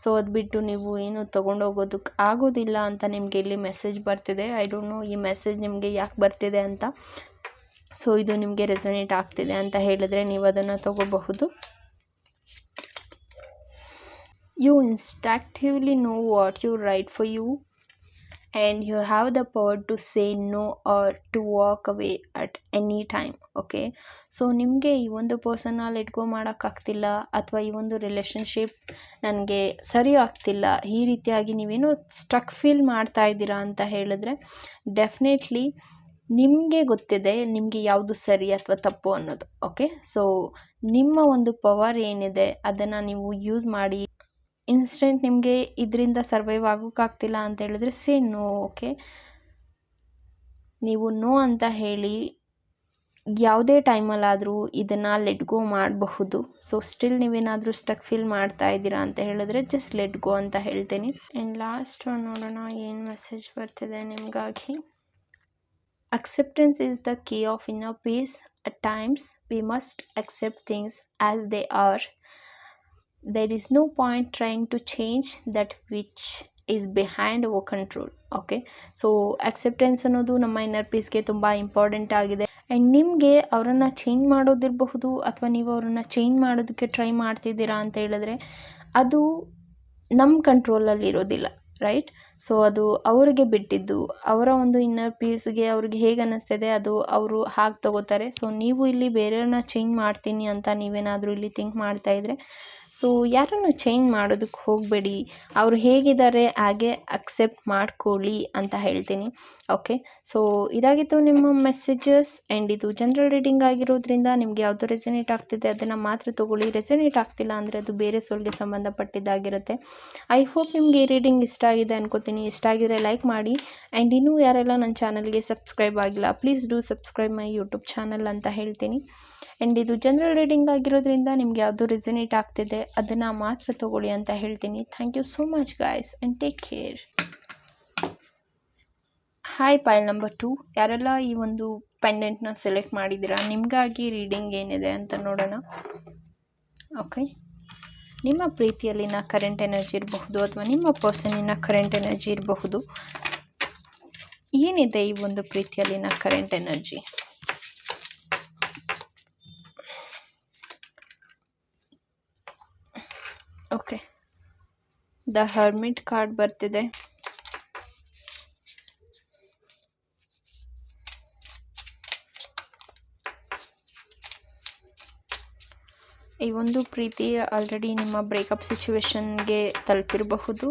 A: ಸೊ ಅದು ಬಿಟ್ಟು ನೀವು ಏನು ತೊಗೊಂಡೋಗೋದಕ್ಕೆ ಆಗೋದಿಲ್ಲ ಅಂತ ನಿಮಗೆ ಇಲ್ಲಿ ಮೆಸೇಜ್ ಬರ್ತಿದೆ. ಐ ಡೋಂಟ್ ನೋ ಈ ಮೆಸೇಜ್ ನಿಮಗೆ ಯಾಕೆ ಬರ್ತಿದೆ ಅಂತ. ಸೊ ಇದು ನಿಮಗೆ ರೆಸೊನೇಟ್ ಆಗ್ತಿದೆ ಅಂತ ಹೇಳಿದ್ರೆ ನೀವು ಅದನ್ನು ತಗೋಬಹುದು. You instinctively know what you right for you and you have the power to say no or to walk away at any time. Okay, so ನಿಮಗೆ ಈ ಒಂದು ಪರ್ಸನ್ನ ಲೆಟ್ ಗೋ ಮಾಡೋಕ್ಕಾಗ್ತಿಲ್ಲ ಅಥವಾ ಈ ಒಂದು ರಿಲೇಷನ್ಶಿಪ್ ನನಗೆ ಸರಿ ಆಗ್ತಿಲ್ಲ, ಈ ರೀತಿಯಾಗಿ ನೀವೇನು ಸ್ಟ್ರಕ್ ಫೀಲ್ ಮಾಡ್ತಾ ಇದ್ದೀರಾ ಅಂತ ಹೇಳಿದ್ರೆ ಡೆಫಿನೆಟ್ಲಿ ನಿಮಗೆ ಗೊತ್ತಿದೆ ನಿಮಗೆ ಯಾವುದು ಸರಿ ಅಥವಾ ತಪ್ಪು ಅನ್ನೋದು. ಓಕೆ, ಸೊ ನಿಮ್ಮ ಒಂದು ಪವರ್ ಏನಿದೆ ಅದನ್ನು ನೀವು ಯೂಸ್ ಮಾಡಿ. ಇನ್ಸ್ಟೆಂಟ್ ನಿಮಗೆ ಇದರಿಂದ ಸರ್ವೈವ್ ಆಗೋಕ್ಕಾಗ್ತಿಲ್ಲ ಅಂತ ಹೇಳಿದ್ರೆ ಸೇ ನೋ. ಓಕೆ, ನೀವು ನೋ ಅಂತ ಹೇಳಿ ಯಾವುದೇ ಟೈಮಲ್ಲಾದರೂ ಇದನ್ನು ಲೆಟ್ ಗೋ ಮಾಡಬಹುದು. ಸೊ ಸ್ಟಿಲ್ ನೀವೇನಾದರೂ ಸ್ಟಕ್ ಫೀಲ್ ಮಾಡ್ತಾ ಇದ್ದೀರಾ ಅಂತ ಹೇಳಿದ್ರೆ ಜಸ್ಟ್ ಲೆಟ್ ಗೋ ಅಂತ ಹೇಳ್ತೀನಿ. ಆ್ಯಂಡ್ ಲಾಸ್ಟ್ ನೋಡೋಣ ಏನು ಮೆಸೇಜ್ ಬರ್ತಿದೆ ನಿಮಗಾಗಿ. Acceptance is the key of inner peace. At times, we must accept things as they are. There is no point trying to change that which is behind our control. Okay, so acceptance ಅನ್ನೋದು ನಮ್ಮ ಇನ್ನರ್ ಪೀಸ್ಗೆ ತುಂಬ ಇಂಪಾರ್ಟೆಂಟ್ ಆಗಿದೆ. ಆ್ಯಂಡ್ ನಿಮಗೆ ಅವರನ್ನು ಚೇಂಜ್ ಮಾಡೋದಿರಬಹುದು ಅಥವಾ ನೀವು ಅವರನ್ನು ಚೇಂಜ್ ಮಾಡೋದಕ್ಕೆ ಟ್ರೈ ಮಾಡ್ತಿದ್ದೀರಾ ಅಂತ ಹೇಳಿದ್ರೆ ಅದು ನಮ್ಮ ಕಂಟ್ರೋಲಲ್ಲಿ ಇರೋದಿಲ್ಲ, ರೈಟ್? ಸೊ ಅದು ಅವರಿಗೆ ಬಿಟ್ಟಿದ್ದು, ಅವರ ಒಂದು ಇನ್ನರ್ ಪೀಸ್ಗೆ ಅವ್ರಿಗೆ ಹೇಗೆ ಅನ್ನಿಸ್ತಿದೆ ಅದು ಅವರು ಹಾಗೆ ತಗೋತಾರೆ. ಸೊ ನೀವು ಇಲ್ಲಿ ಬೇರೆಯವ್ರನ್ನ ಚೇಂಜ್ ಮಾಡ್ತೀನಿ ಅಂತ ನೀವೇನಾದರೂ ಇಲ್ಲಿ ಥಿಂಕ್ ಮಾಡ್ತಾಯಿದ್ರೆ ಸೊ ಯಾರನ್ನು ಚೇಂಜ್ ಮಾಡೋದಕ್ಕೆ ಹೋಗಬೇಡಿ. ಅವರು ಹೇಗಿದ್ದಾರೆ ಹಾಗೆ ಅಕ್ಸೆಪ್ಟ್ ಮಾಡ್ಕೊಳ್ಳಿ ಅಂತ ಹೇಳ್ತೀನಿ. ಓಕೆ, ಸೊ ಇದಾಗಿತ್ತು ನಿಮ್ಮ ಮೆಸೇಜಸ್. ಆ್ಯಂಡ್ ಇದು ಜನರಲ್ ರೀಡಿಂಗ್ ಆಗಿರೋದ್ರಿಂದ ನಿಮಗೆ ಯಾವುದು ರೆಸನೇಟ್ ಆಗ್ತಿದೆ ಅದನ್ನು ಮಾತ್ರ ತೊಗೊಳ್ಳಿ. ರೆಸನೇಟ್ ಆಗ್ತಿಲ್ಲ ಅಂದರೆ ಅದು ಬೇರೆ ಸೋಲ್ಗೆ ಸಂಬಂಧಪಟ್ಟಿದ್ದಾಗಿರುತ್ತೆ. ಐ ಹೋಪ್ ನಿಮಗೆ ಈ ರೀಡಿಂಗ್ ಇಷ್ಟ ಆಗಿದೆ ಅನ್ಕೋತೀನಿ. ಇಷ್ಟ ಆಗಿದ್ರೆ ಲೈಕ್ ಮಾಡಿ. ಆ್ಯಂಡ್ ಇನ್ನೂ ಯಾರೆಲ್ಲ ನನ್ನ ಚಾನಲ್ಗೆ ಸಬ್ಸ್ಕ್ರೈಬ್ ಆಗಿಲ್ಲ please do subscribe my YouTube channel ಅಂತ ಹೇಳ್ತೀನಿ. ಆ್ಯಂಡ್ ಇದು ಜನರಲ್ ರೀಡಿಂಗ್ ಆಗಿರೋದ್ರಿಂದ ನಿಮ್ಗೆ ಯಾವುದು ರೆಸನೇಟ್ ಆಗ್ತಿದೆ ಅದನ್ನು ಮಾತ್ರ ತೊಗೊಳ್ಳಿ ಅಂತ ಹೇಳ್ತೀನಿ. Thank you so much guys and take care. Hi pile number 2, ಯಾರೆಲ್ಲ ಈ ಒಂದು ಪೆಂಡೆಂಟ್ನ ಸೆಲೆಕ್ಟ್ ಮಾಡಿದ್ದೀರಾ ನಿಮಗಾಗಿ ರೀಡಿಂಗ್ ಏನಿದೆ ಅಂತ ನೋಡೋಣ. ಓಕೆ, ನಿಮ್ಮ ಪ್ರೀತಿಯಲ್ಲಿನ ಕರೆಂಟ್ ಎನರ್ಜಿ ಇರಬಹುದು ಅಥವಾ ನಿಮ್ಮ ಪರ್ಸನ್ನಿನ ಕರೆಂಟ್ ಎನರ್ಜಿ ಇರಬಹುದು. ಏನಿದೆ ಈ ಒಂದು ಪ್ರೀತಿಯಲ್ಲಿನ current energy? Okay, the hermit card ಬರ್ತಿದೆ. ಈ ಒಂದು ಪ್ರೀತಿ ಆಲ್ರೆಡಿ ನಿಮ್ಮ ಬ್ರೇಕಪ್ ಸಿಚುವೇಶನ್ಗೆ ತಲುಪಿರಬಹುದು.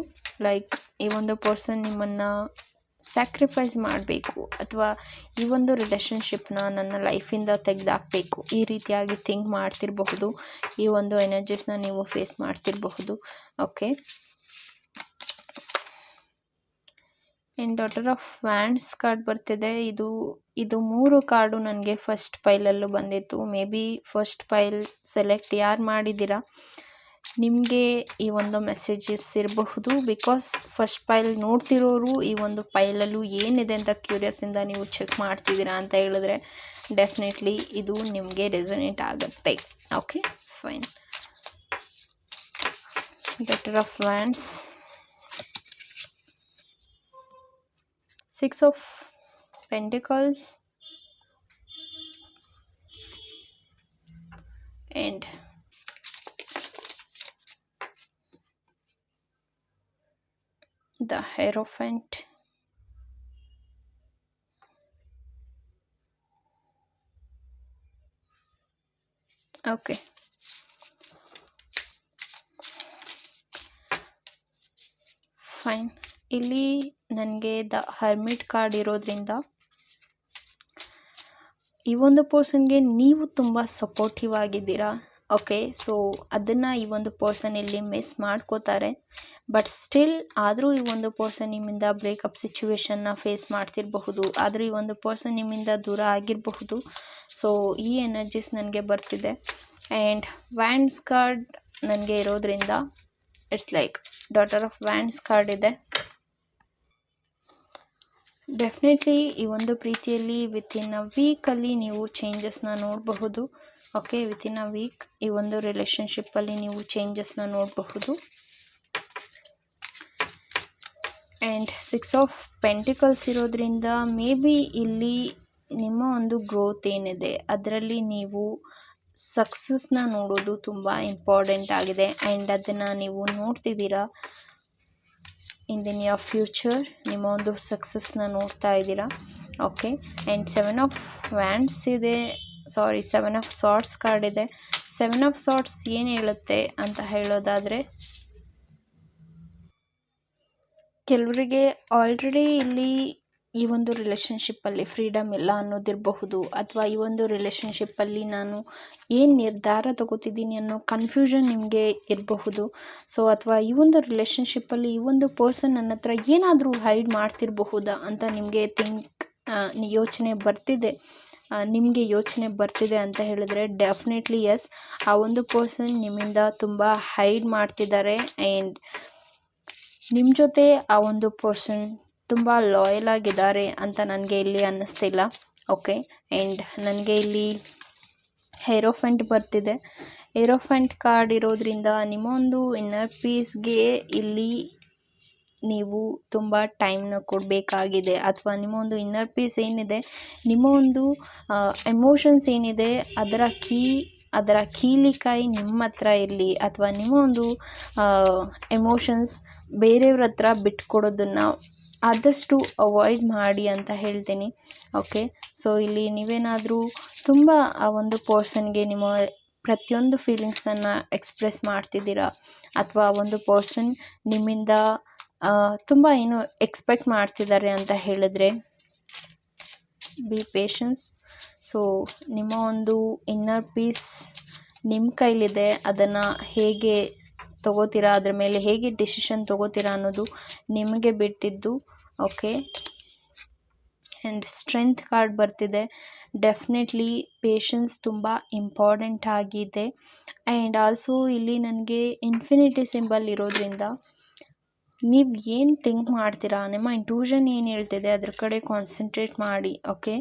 A: ಲೈಕ್ ಈ ಒಂದು ಪರ್ಸನ್ ನಿಮ್ಮನ್ನು ಸ್ಯಾಕ್ರಿಫೈಸ್ ಮಾಡಬೇಕು ಅಥವಾ ಈ ಒಂದು ರಿಲೇಷನ್ಶಿಪ್ನ ನನ್ನ ಲೈಫಿಂದ ತೆಗೆದಾಕಬೇಕು ಈ ರೀತಿಯಾಗಿ ಥಿಂಕ್ ಮಾಡ್ತಿರಬಹುದು. ಈ ಒಂದು ಎನರ್ಜೀಸ್ನ ನೀವು ಫೇಸ್ ಮಾಡ್ತಿರಬಹುದು. Okay, and daughter of wands card ಬರ್ತಿದೆ. ಇದು 3 ಕಾರ್ಡು ನನಗೆ ಫಸ್ಟ್ ಪೈಲಲ್ಲೂ ಬಂದಿತ್ತು. Maybe first pile select ಯಾರು ಮಾಡಿದ್ದೀರಾ ನಿಮಗೆ ಈ ಒಂದು ಮೆಸೇಜಸ್ ಇರಬಹುದು. ಬಿಕಾಸ್ ಫಸ್ಟ್ ಪೈಲ್ ನೋಡ್ತಿರೋರು ಈ ಒಂದು ಪೈಲಲ್ಲೂ ಏನಿದೆ ಅಂತ ಕ್ಯೂರಿಯಸ್ಸಿಂದ ನೀವು ಚೆಕ್ ಮಾಡ್ತಿದ್ದೀರಾ ಅಂತ ಹೇಳಿದ್ರೆ ಡೆಫಿನೆಟ್ಲಿ ಇದು ನಿಮಗೆ ರೆಸನೇಟ್ ಆಗುತ್ತೆ. Okay fine. Daughter of wands, 6 of Pentacles and the Hierophant. Okay, fine. ಇಲ್ಲಿ ನನಗೆ ದ ಹರ್ಮಿಟ್ ಕಾರ್ಡ್ ಇರೋದ್ರಿಂದ ಈ ಒಂದು ಪರ್ಸನ್ಗೆ ನೀವು ತುಂಬ ಸಪೋರ್ಟಿವ್ ಆಗಿದ್ದೀರಾ. ಓಕೆ, ಸೊ ಅದನ್ನು ಈ ಒಂದು ಪರ್ಸನ್ ಇಲ್ಲಿ ಮಿಸ್ ಮಾಡ್ಕೋತಾರೆ. ಬಟ್ ಸ್ಟಿಲ್ ಆದರೂ ಈ ಒಂದು ಪರ್ಸನ್ ನಿಮ್ಮಿಂದ ಬ್ರೇಕಪ್ ಸಿಚುವೇಶನ್ನ ಫೇಸ್ ಮಾಡ್ತಿರಬಹುದು. ಆದರೂ ಈ ಒಂದು ಪರ್ಸನ್ ನಿಮ್ಮಿಂದ ದೂರ ಆಗಿರಬಹುದು. ಸೊ ಈ ಎನರ್ಜೀಸ್ ನನಗೆ ಬರ್ತಿದೆ. ಆ್ಯಂಡ್ ವ್ಯಾಂಡ್ಸ್ ಕಾರ್ಡ್ ನನಗೆ ಇರೋದ್ರಿಂದ it's like daughter of wands card ಇದೆ. ಡೆಫಿನೆಟ್ಲಿ ಈ ಒಂದು ಪ್ರೀತಿಯಲ್ಲಿ ವಿತಿನ್ ಅ ವೀಕಲ್ಲಿ ನೀವು ಚೇಂಜಸ್ನ ನೋಡಬಹುದು. ಓಕೆ, ವಿತಿನ್ ಅ ವೀಕ್ ಈ ಒಂದು ರಿಲೇಷನ್ಶಿಪ್ಪಲ್ಲಿ ನೀವು ಚೇಂಜಸ್ನ ನೋಡಬಹುದು. ಆ್ಯಂಡ್ 6 ಆಫ್ ಪೆಂಟಿಕಲ್ಸ್ ಇರೋದ್ರಿಂದ ಮೇ ಬಿ ಇಲ್ಲಿ ನಿಮ್ಮ ಒಂದು ಗ್ರೋತ್ ಏನಿದೆ ಅದರಲ್ಲಿ ನೀವು ಸಕ್ಸಸ್ನ ನೋಡೋದು ತುಂಬ ಇಂಪಾರ್ಟೆಂಟ್ ಆಗಿದೆ. ಆ್ಯಂಡ್ ಅದನ್ನು ನೀವು ನೋಡ್ತಿದ್ದೀರಾ ಇನ್ ದಿ ನಿಯರ್ ಫ್ಯೂಚರ್. ನಿಮ್ಮ ಒಂದು ಸಕ್ಸಸ್ನ ನೋಡ್ತಾ ಇದ್ದೀರಾ. ಓಕೆ, ಆ್ಯಂಡ್ 7 ಆಫ್ ವ್ಯಾಂಡ್ಸ್ ಇದೆ, 7 ಆಫ್ ಸಾರ್ಟ್ಸ್ ಕಾರ್ಡ್ ಇದೆ. 7 ಆಫ್ ಸಾರ್ಟ್ಸ್ ಏನು ಹೇಳುತ್ತೆ ಅಂತ ಹೇಳೋದಾದರೆ ಕೆಲವರಿಗೆ ಆಲ್ರೆಡಿ ಇಲ್ಲಿ ಈ ಒಂದು ರಿಲೇಷನ್ಶಿಪ್ಪಲ್ಲಿ ಫ್ರೀಡಮ್ ಇಲ್ಲ ಅನ್ನೋದಿರಬಹುದು. ಅಥವಾ ಈ ಒಂದು ರಿಲೇಷನ್ಶಿಪ್ಪಲ್ಲಿ ನಾನು ಏನು ನಿರ್ಧಾರ ತಗೋತಿದ್ದೀನಿ ಅನ್ನೋ ಕನ್ಫ್ಯೂಷನ್ ನಿಮಗೆ ಇರಬಹುದು. ಸೊ ಅಥವಾ ಈ ಒಂದು ರಿಲೇಷನ್ಶಿಪ್ಪಲ್ಲಿ ಈ ಒಂದು ಪರ್ಸನ್ ನನ್ನ ಹತ್ರ ಏನಾದರೂ ಹೈಡ್ ಮಾಡ್ತಿರಬಹುದಾ ಅಂತ ನಿಮಗೆ ಯೋಚನೆ ಬರ್ತಿದೆ ಅಂತ ಹೇಳಿದ್ರೆ ಡೆಫಿನೆಟ್ಲಿ ಎಸ್, ಆ ಒಂದು ಪರ್ಸನ್ ನಿಮ್ಮಿಂದ ತುಂಬ ಹೈಡ್ ಮಾಡ್ತಿದ್ದಾರೆ. ಆ್ಯಂಡ್ ನಿಮ್ಮ ಜೊತೆ ಆ ಒಂದು ಪರ್ಸನ್ ತುಂಬ ಲಾಯಲ್ ಆಗಿದ್ದಾರೆ ಅಂತ ನನಗೆ ಇಲ್ಲಿ ಅನ್ನಿಸ್ತಿಲ್ಲ. ಓಕೆ, ಆ್ಯಂಡ್ ನನಗೆ ಇಲ್ಲಿ ಹೇರೋಫೆಂಟ್ ಬರ್ತಿದೆ. ಹೇರೋಫೆಂಟ್ ಕಾರ್ಡ್ ಇರೋದ್ರಿಂದ ನಿಮ್ಮ ಒಂದು ಇನ್ನರ್ ಪೀಸ್ಗೆ ಇಲ್ಲಿ ನೀವು ತುಂಬ ಟೈಮ್ನ ಕೊಡಬೇಕಾಗಿದೆ, ಅಥವಾ ನಿಮ್ಮ ಒಂದು ಇನ್ನರ್ ಪೀಸ್ ಏನಿದೆ, ನಿಮ್ಮ ಒಂದು ಎಮೋಷನ್ಸ್ ಏನಿದೆ ಅದರ ಕೀಲಿಕಾಯಿ ನಿಮ್ಮ ಹತ್ರ ಇರಲಿ, ಅಥವಾ ನಿಮ್ಮ ಒಂದು ಎಮೋಷನ್ಸ್ ಬೇರೆಯವ್ರ ಹತ್ರ ಬಿಟ್ಕೊಡೋದನ್ನು ಆದಷ್ಟು ಅವಾಯ್ಡ್ ಮಾಡಿ ಅಂತ ಹೇಳ್ತೀನಿ. ಓಕೆ, ಸೊ ಇಲ್ಲಿ ನೀವೇನಾದರೂ ತುಂಬ ಆ ಒಂದು ಪರ್ಸನ್ಗೆ ನಿಮ್ಮ ಪ್ರತಿಯೊಂದು ಫೀಲಿಂಗ್ಸನ್ನು ಎಕ್ಸ್ಪ್ರೆಸ್ ಮಾಡ್ತಿದ್ದೀರಾ, ಅಥವಾ ಒಂದು ಪರ್ಸನ್ ನಿಮ್ಮಿಂದ ತುಂಬ ಏನು ಎಕ್ಸ್ಪೆಕ್ಟ್ ಮಾಡ್ತಿದ್ದಾರೆ ಅಂತ ಹೇಳಿದ್ರೆ ಬಿ ಪೇಷನ್ಸ್. ಸೊ ನಿಮ್ಮ ಒಂದು ಇನ್ನರ್ ಪೀಸ್ ನಿಮ್ಮ ಕೈಲಿದೆ, ಅದನ್ನು ಹೇಗೆ ತಗೋತೀರಾ, ಅದ್ರ ಮೇಲೆ ಹೇಗೆ ಡಿಸಿಷನ್ ತಗೋತೀರಾ ಅನ್ನೋದು ನಿಮಗೆ ಬಿಟ್ಟಿದ್ದು. ಓಕೆ, ಆ್ಯಂಡ್ ಸ್ಟ್ರೆಂತ್ ಕಾರ್ಡ್ ಬರ್ತಿದೆ. ಡೆಫಿನೆಟ್ಲಿ ಪೇಷನ್ಸ್ ತುಂಬ ಇಂಪಾರ್ಟೆಂಟ್ ಆಗಿದೆ. ಆ್ಯಂಡ್ ಆಲ್ಸೋ ಇಲ್ಲಿ ನನಗೆ ಇನ್ಫಿನಿಟಿ ಸಿಂಬಲ್ ಇರೋದ್ರಿಂದ ನೀವು ಏನು ಥಿಂಕ್ ಮಾಡ್ತೀರಾ, ನಿಮ್ಮ ಇಂಟ್ಯೂಷನ್ ಏನು ಹೇಳ್ತಿದೆ ಅದ್ರ ಕಡೆ ಕಾನ್ಸಂಟ್ರೇಟ್ ಮಾಡಿ. ಓಕೆ,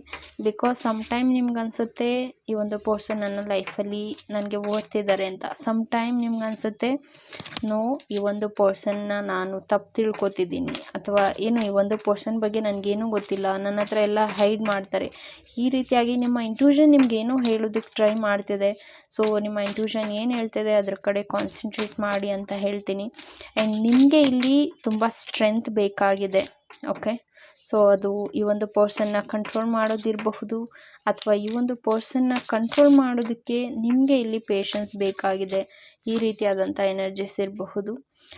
A: ಬಿಕಾಸ್ ಸಮ್ಟೈಮ್ ನಿಮ್ಗೆ ಅನಿಸುತ್ತೆ ಈ ಒಂದು ಪರ್ಸನ್ ನನ್ನ ಲೈಫಲ್ಲಿ ನನಗೆ ಓದ್ತಿದ್ದಾರೆ ಅಂತ. ಸಮ್ಟೈಮ್ ನಿಮ್ಗೆ ಅನಿಸುತ್ತೆ ನೋ, ಈ ಒಂದು ಪರ್ಸನ್ನ ನಾನು ತಪ್ಪು ತಿಳ್ಕೊತಿದ್ದೀನಿ, ಅಥವಾ ಏನು ಈ ಒಂದು ಪರ್ಸನ್ ಬಗ್ಗೆ ನನಗೇನೂ ಗೊತ್ತಿಲ್ಲ, ನನ್ನ ಹತ್ರ ಎಲ್ಲ ಹೈಡ್ ಮಾಡ್ತಾರೆ. ಈ ರೀತಿಯಾಗಿ ನಿಮ್ಮ ಇಂಟ್ಯೂಷನ್ ನಿಮಗೇನೋ ಹೇಳೋದಕ್ಕೆ ಟ್ರೈ ಮಾಡ್ತಿದೆ. ಸೊ ನಿಮ್ಮ ಇಂಟ್ಯೂಷನ್ ಏನು ಹೇಳ್ತಿದೆ ಅದ್ರ ಕಡೆ ಕಾನ್ಸಂಟ್ರೇಟ್ ಮಾಡಿ ಅಂತ ಹೇಳ್ತೀನಿ. ಆ್ಯಂಡ್ ನಿಮಗೆ ಇಲ್ಲಿ ತುಂಬ ಸ್ಟ್ರೆಂತ್ ಬೇಕಾಗಿದೆ. ಓಕೆ, ಸೊ ಅದು ಈ ಒಂದು ಪರ್ಸನ್ನ ಕಂಟ್ರೋಲ್ ಮಾಡೋದಿರಬಹುದು, ಅಥವಾ ಈ ಒಂದು ಪರ್ಸನ್ನ ಕಂಟ್ರೋಲ್ ಮಾಡೋದಕ್ಕೆ ನಿಮಗೆ ಇಲ್ಲಿ ಪೇಷನ್ಸ್ ಬೇಕಾಗಿದೆ. ಈ ರೀತಿಯಾದಂಥ ಎನರ್ಜೀಸ್ ಇರಬಹುದು.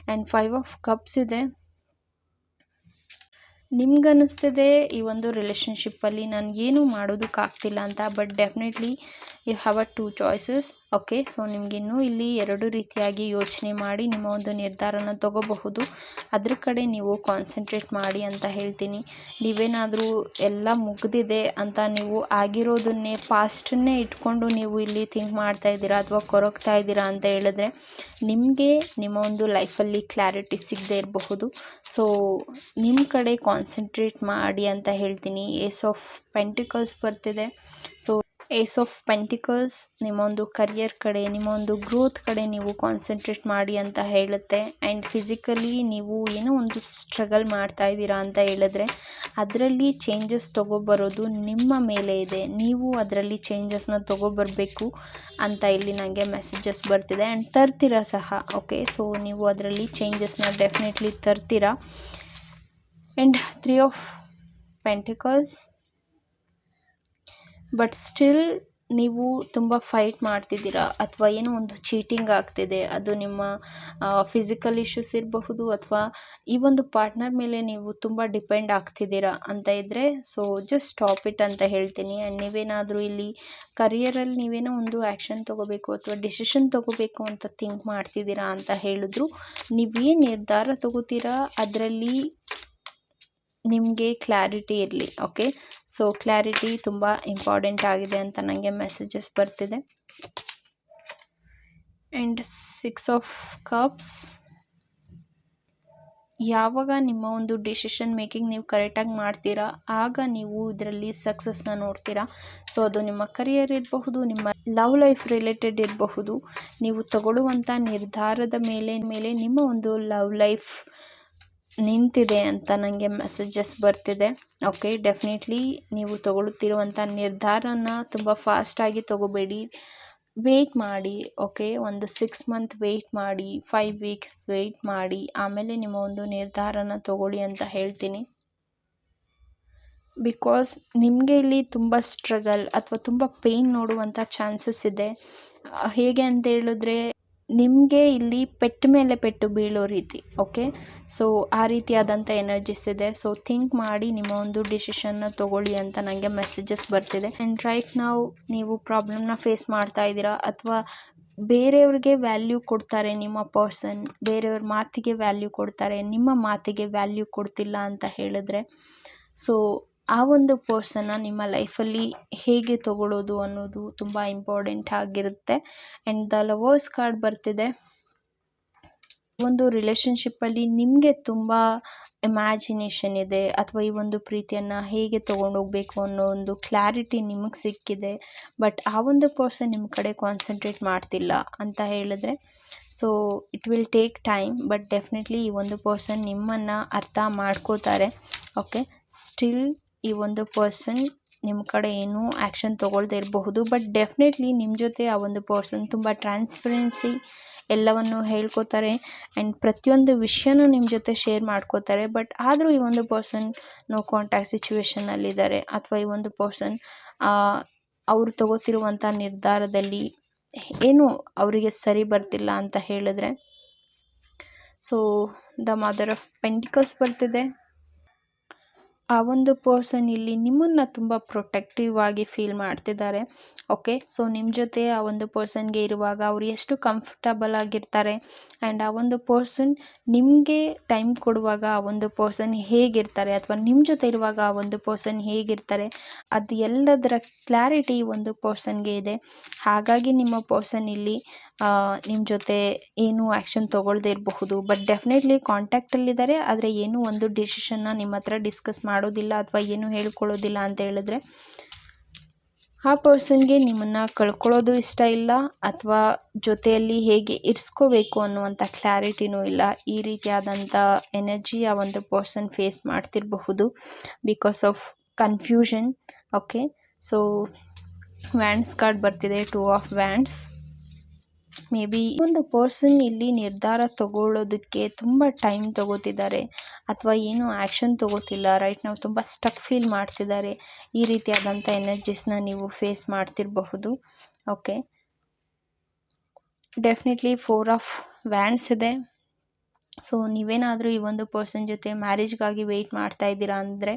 A: ಆ್ಯಂಡ್ 5 ಆಫ್ ಕಪ್ಸ್ ಇದೆ. ನಿಮ್ಗನ್ನಿಸ್ತಿದೆ ಈ ಒಂದು ರಿಲೇಷನ್ಶಿಪ್ಪಲ್ಲಿ ನನಗೇನು ಮಾಡೋದಕ್ಕಾಗ್ತಿಲ್ಲ ಅಂತ, but definitely you have a 2 choices. Okay, so ನಿಮಗಿನ್ನೂ ಇಲ್ಲಿ 2 ರೀತಿಯಾಗಿ ಯೋಚನೆ ಮಾಡಿ ನಿಮ್ಮ ಒಂದು ನಿರ್ಧಾರನ ತಗೋಬಹುದು. ಅದ್ರ ಕಡೆ ನೀವು ಕಾನ್ಸಂಟ್ರೇಟ್ ಮಾಡಿ ಅಂತ ಹೇಳ್ತೀನಿ. ನೀವೇನಾದರೂ ಎಲ್ಲ ಮುಗಿದಿದೆ ಅಂತ ನೀವು ಆಗಿರೋದನ್ನೇ ಪಾಸ್ಟನ್ನೇ ಇಟ್ಕೊಂಡು ನೀವು ಇಲ್ಲಿ ಥಿಂಕ್ ಮಾಡ್ತಾ ಇದ್ದೀರಾ ಅಥವಾ ಕೊರಗ್ತಾ ಇದ್ದೀರಾ ಅಂತ ಹೇಳಿದ್ರೆ ನಿಮಗೆ ನಿಮ್ಮ ಒಂದು ಲೈಫಲ್ಲಿ ಕ್ಲಾರಿಟಿ ಸಿಗದೇ ಇರಬಹುದು. ಸೊ ನಿಮ್ಮ ಕಡೆ ಕಾನ್ಸಂಟ್ರೇಟ್ ಮಾಡಿ ಅಂತ ಹೇಳ್ತೀನಿ. ಏಸ್ ಆಫ್ ಪೆಂಟಿಕಲ್ಸ್ ಬರ್ತಿದೆ. ಸೊ ಏಸ್ ಆಫ್ ಪೆಂಟಿಕಲ್ಸ್ ನಿಮ್ಮ ಒಂದು ಕರಿಯರ್ ಕಡೆ, ನಿಮ್ಮ ಒಂದು ಗ್ರೋತ್ ಕಡೆ ನೀವು ಕಾನ್ಸಂಟ್ರೇಟ್ ಮಾಡಿ ಅಂತ ಹೇಳುತ್ತೆ. ಆ್ಯಂಡ್ ಫಿಸಿಕಲಿ ನೀವು ಏನೋ ಒಂದು ಸ್ಟ್ರಗಲ್ ಮಾಡ್ತಾ ಇದ್ದೀರಾ ಅಂತ ಹೇಳಿದ್ರೆ ಅದರಲ್ಲಿ ಚೇಂಜಸ್ ತೊಗೊಬರೋದು ನಿಮ್ಮ ಮೇಲೆ ಇದೆ. ನೀವು ಅದರಲ್ಲಿ ಚೇಂಜಸ್ನ ತೊಗೊಬರಬೇಕು ಅಂತ ಇಲ್ಲಿ ನನಗೆ ಮೆಸೇಜಸ್ ಬರ್ತಿದೆ. ಆ್ಯಂಡ್ ತರ್ತೀರಾ ಸಹ. ಓಕೆ, ಸೊ ನೀವು ಅದರಲ್ಲಿ ಚೇಂಜಸ್ನ ಡೆಫಿನೆಟ್ಲಿ ತರ್ತೀರಾ. And 3 of pentacles. But still ನೀವು ತುಂಬ ಫೈಟ್ ಮಾಡ್ತಿದ್ದೀರಾ, ಅಥವಾ ಏನೋ ಒಂದು ಚೀಟಿಂಗ್ ಆಗ್ತಿದೆ. ಅದು ನಿಮ್ಮ ಫಿಸಿಕಲ್ ಇಶ್ಯೂಸ್ ಇರಬಹುದು, ಅಥವಾ ಈ ಒಂದು ಪಾರ್ಟ್ನರ್ ಮೇಲೆ ನೀವು ತುಂಬ ಡಿಪೆಂಡ್ ಆಗ್ತಿದ್ದೀರಾ ಅಂತ ಇದ್ದರೆ ಸೊ ಜಸ್ಟ್ ಸ್ಟಾಪ್ ಇಟ್ ಅಂತ ಹೇಳ್ತೀನಿ. ಆ್ಯಂಡ್ ನೀವೇನಾದರೂ ಇಲ್ಲಿ ಕರಿಯರಲ್ಲಿ ನೀವೇನೋ ಒಂದು ಆ್ಯಕ್ಷನ್ ತೊಗೋಬೇಕು ಅಥವಾ ಡಿಸಿಷನ್ ತೊಗೋಬೇಕು ಅಂತ ಥಿಂಕ್ ಮಾಡ್ತಿದ್ದೀರಾ ಅಂತ ಹೇಳಿದ್ರು, ನೀವೇನು ನಿರ್ಧಾರ ತೊಗೋತೀರಾ ಅದರಲ್ಲಿ ನಿಮಗೆ ಕ್ಲಾರಿಟಿ ಇರಲಿ. ಓಕೆ, ಸೊ ಕ್ಲಾರಿಟಿ ತುಂಬ ಇಂಪಾರ್ಟೆಂಟ್ ಆಗಿದೆ ಅಂತ ನನಗೆ ಮೆಸೇಜಸ್ ಬರ್ತಿದೆ. And 6 of cups. ಯಾವಾಗ ನಿಮ್ಮ ಒಂದು ಡಿಸಿಷನ್ ಮೇಕಿಂಗ್ ನೀವು ಕರೆಕ್ಟಾಗಿ ಮಾಡ್ತೀರಾ ಆಗ ನೀವು ಇದರಲ್ಲಿ ಸಕ್ಸಸ್ನ ನೋಡ್ತೀರಾ. ಸೊ ಅದು ನಿಮ್ಮ ಕರಿಯರ್ ಇರಬಹುದು, ನಿಮ್ಮ ಲವ್ ಲೈಫ್ ರಿಲೇಟೆಡ್ ಇರಬಹುದು. ನೀವು ತಗೊಳ್ಳುವಂಥ ನಿರ್ಧಾರದ ಮೇಲೆ ನಿಮ್ಮ ಒಂದು ಲವ್ ಲೈಫ್ ನಿಂತಿದೆ ಅಂತ ನನಗೆ ಮೆಸೇಜಸ್ ಬರ್ತಿದೆ. ಓಕೆ, ಡೆಫಿನೆಟ್ಲಿ ನೀವು ತಗೊಳ್ತಿರುವಂಥ ನಿರ್ಧಾರನ ತುಂಬ ಫಾಸ್ಟಾಗಿ ತಗೋಬೇಡಿ, ವೆಯ್ಟ್ ಮಾಡಿ. ಓಕೆ, ಒಂದು 6 ಮಂತ್ ವೆಯ್ಟ್ ಮಾಡಿ, 5 ವೀಕ್ಸ್ ವೆಯ್ಟ್ ಮಾಡಿ, ಆಮೇಲೆ ನಿಮ್ಮ ಒಂದು ನಿರ್ಧಾರನ ತಗೊಳ್ಳಿ ಅಂತ ಹೇಳ್ತೀನಿ. ಬಿಕಾಸ್ ನಿಮಗೆ ಇಲ್ಲಿ ತುಂಬ ಸ್ಟ್ರಗಲ್ ಅಥವಾ ತುಂಬ ಪೇಯ್ನ್ ನೋಡುವಂಥ ಚಾನ್ಸಸ್ ಇದೆ. ಹೇಗೆ ಅಂತ ಹೇಳಿದ್ರೆ ನಿಮಗೆ ಇಲ್ಲಿ ಪೆಟ್ಟು ಮೇಲೆ ಪೆಟ್ಟು ಬೀಳೋ ರೀತಿ. ಓಕೆ, ಸೊ ಆ ರೀತಿಯಾದಂಥ ಎನರ್ಜೀಸ್ ಇದೆ. ಸೊ ಥಿಂಕ್ ಮಾಡಿ ನಿಮ್ಮ ಒಂದು ಡಿಸಿಷನ್ನ ತೊಗೊಳ್ಳಿ ಅಂತ ನನಗೆ ಮೆಸೇಜಸ್ ಬರ್ತಿದೆ. ಆ್ಯಂಡ್ ರೈಟ್ ನಾವು ನೀವು ಪ್ರಾಬ್ಲಮ್ನ ಫೇಸ್ ಮಾಡ್ತಾ ಇದ್ದೀರಾ, ಅಥವಾ ಬೇರೆಯವ್ರಿಗೆ ವ್ಯಾಲ್ಯೂ ಕೊಡ್ತಾರೆ ನಿಮ್ಮ ಪರ್ಸನ್, ಬೇರೆಯವ್ರ ಮಾತಿಗೆ ವ್ಯಾಲ್ಯೂ ಕೊಡ್ತಾರೆ, ನಿಮ್ಮ ಮಾತಿಗೆ ವ್ಯಾಲ್ಯೂ ಕೊಡ್ತಿಲ್ಲ ಅಂತ ಹೇಳಿದ್ರೆ ಸೊ ಆ ಒಂದು ಪರ್ಸನ್ನ ನಿಮ್ಮ ಲೈಫಲ್ಲಿ ಹೇಗೆ ತಗೊಳ್ಳೋದು ಅನ್ನೋದು ತುಂಬ ಇಂಪಾರ್ಟೆಂಟ್ ಆಗಿರುತ್ತೆ. ಆ್ಯಂಡ್ ದ ಲವರ್ಸ್ ಕಾರ್ಡ್ ಬರ್ತಿದೆ. ಒಂದು ರಿಲೇಷನ್ಶಿಪ್ಪಲ್ಲಿ ನಿಮಗೆ ತುಂಬ ಇಮ್ಯಾಜಿನೇಷನ್ ಇದೆ, ಅಥವಾ ಈ ಒಂದು ಪ್ರೀತಿಯನ್ನು ಹೇಗೆ ತೊಗೊಂಡೋಗ್ಬೇಕು ಅನ್ನೋ ಒಂದು ಕ್ಲಾರಿಟಿ ನಿಮಗೆ ಸಿಕ್ಕಿದೆ. ಬಟ್ ಆ ಒಂದು ಪರ್ಸನ್ ನಿಮ್ಮ ಕಡೆ ಕಾನ್ಸಂಟ್ರೇಟ್ ಮಾಡ್ತಿಲ್ಲ ಅಂತ ಹೇಳಿದ್ರೆ, so it will take time. But definitely ಈ ಒಂದು ಪರ್ಸನ್ ನಿಮ್ಮನ್ನು ಅರ್ಥ ಮಾಡ್ಕೋತಾರೆ. ಓಕೆ, ಸ್ಟಿಲ್ ಈ ಒಂದು ಪರ್ಸನ್ ನಿಮ್ಮ ಕಡೆ ಏನೂ ಆ್ಯಕ್ಷನ್ ತೊಗೊಳ್ದೇ ಇರಬಹುದು. ಬಟ್ ಡೆಫಿನೆಟ್ಲಿ ನಿಮ್ಮ ಜೊತೆ ಆ ಒಂದು ಪರ್ಸನ್ ತುಂಬ ಟ್ರಾನ್ಸ್ಪರೆನ್ಸಿ ಎಲ್ಲವನ್ನು ಹೇಳ್ಕೊತಾರೆ ಆ್ಯಂಡ್ ಪ್ರತಿಯೊಂದು ವಿಷಯನೂ ನಿಮ್ಮ ಜೊತೆ ಶೇರ್ ಮಾಡ್ಕೋತಾರೆ. ಬಟ್ ಆದರೂ ಈ ಒಂದು ಪರ್ಸನ್ ನೋ ಕಾಂಟ್ಯಾಕ್ಟ್ ಸಿಚುವೇಷನಲ್ಲಿದ್ದಾರೆ, ಅಥವಾ ಈ ಒಂದು ಪರ್ಸನ್ ಅವರು ತಗೋತಿರುವಂಥ ನಿರ್ಧಾರದಲ್ಲಿ ಏನು ಅವರಿಗೆ ಸರಿ ಬರ್ತಿಲ್ಲ ಅಂತ ಹೇಳಿದ್ರೆ, so the mother of pentacles ಬರ್ತಿದೆ. ಆ ಒಂದು ಪರ್ಸನ್ ಇಲ್ಲಿ ನಿಮ್ಮನ್ನು ತುಂಬ ಪ್ರೊಟೆಕ್ಟಿವ್ ಆಗಿ ಫೀಲ್ ಮಾಡ್ತಿದ್ದಾರೆ. ಓಕೆ, ಸೊ ನಿಮ್ಮ ಜೊತೆ ಆ ಒಂದು ಪರ್ಸನ್ಗೆ ಇರುವಾಗ ಅವರು ಎಷ್ಟು ಕಂಫರ್ಟಬಲ್ ಆಗಿರ್ತಾರೆ, ಆ್ಯಂಡ್ ಆ ಒಂದು ಪರ್ಸನ್ ನಿಮಗೆ ಟೈಮ್ ಕೊಡುವಾಗ ಆ ಒಂದು ಪರ್ಸನ್ ಹೇಗಿರ್ತಾರೆ, ಅಥವಾ ನಿಮ್ಮ ಜೊತೆ ಇರುವಾಗ ಆ ಒಂದು ಪರ್ಸನ್ ಹೇಗಿರ್ತಾರೆ, ಅದು ಎಲ್ಲದರ ಕ್ಲಾರಿಟಿ ಒಂದು ಪರ್ಸನ್ಗೆ ಇದೆ. ಹಾಗಾಗಿ ನಿಮ್ಮ ಪರ್ಸನ್ ಇಲ್ಲಿ ನಿಮ್ಮ ಜೊತೆ ಏನೂ ಆ್ಯಕ್ಷನ್ ತೊಗೊಳ್ದೇ ಇರಬಹುದು. ಬಟ್ ಡೆಫಿನೆಟ್ಲಿ ಕಾಂಟ್ಯಾಕ್ಟಲ್ಲಿದ್ದಾರೆ, ಆದರೆ ಏನೂ ಒಂದು ಡಿಸಿಷನ್ನ ನಿಮ್ಮ ಹತ್ರ ಡಿಸ್ಕಸ್ ಮಾಡೋದಿಲ್ಲ ಅಥವಾ ಏನೂ ಹೇಳ್ಕೊಳ್ಳೋದಿಲ್ಲ ಅಂತ ಹೇಳಿದ್ರೆ, ಆ ಪರ್ಸನ್ಗೆ ನಿಮ್ಮನ್ನು ಕಳ್ಕೊಳ್ಳೋದು ಇಷ್ಟ ಇಲ್ಲ, ಅಥವಾ ಜೊತೆಯಲ್ಲಿ ಹೇಗೆ ಇರಿಸ್ಕೋಬೇಕು ಅನ್ನುವಂಥ ಕ್ಲಾರಿಟಿನೂ ಇಲ್ಲ. ಈ ರೀತಿಯಾದಂಥ ಎನರ್ಜಿ ಆ ಒಂದು ಪರ್ಸನ್ ಫೇಸ್ ಮಾಡ್ತಿರಬಹುದು because of confusion. Okay, so wands card ಬರ್ತಿದೆ, 2 ಆಫ್ ವ್ಯಾಂಡ್ಸ್. ಮೇ ಬಿ ಒಂದು ಪರ್ಸನ್ ಇಲ್ಲಿ ನಿರ್ಧಾರ ತಗೊಳ್ಳೋದಕ್ಕೆ ತುಂಬ ಟೈಮ್ ತಗೋತಿದ್ದಾರೆ, ಅಥವಾ ಏನೂ ಆ್ಯಕ್ಷನ್ ತಗೋತಿಲ್ಲ. ರೈಟ್ ನಾವು ತುಂಬ ಸ್ಟಕ್ ಫೀಲ್ ಮಾಡ್ತಿದ್ದಾರೆ. ಈ ರೀತಿಯಾದಂಥ ಎನರ್ಜೀಸ್ನ ನೀವು ಫೇಸ್ ಮಾಡ್ತಿರಬಹುದು. ಓಕೆ, ಡೆಫಿನೆಟ್ಲಿ 4 ಆಫ್ ವ್ಯಾಂಡ್ಸ್ ಇದೆ. ಸೊ ನೀವೇನಾದರೂ ಈ ಒಂದು ಪರ್ಸನ್ ಜೊತೆ ಮ್ಯಾರೇಜ್ಗಾಗಿ ವೆಯ್ಟ್ ಮಾಡ್ತಾ ಇದ್ದೀರಾ ಅಂದರೆ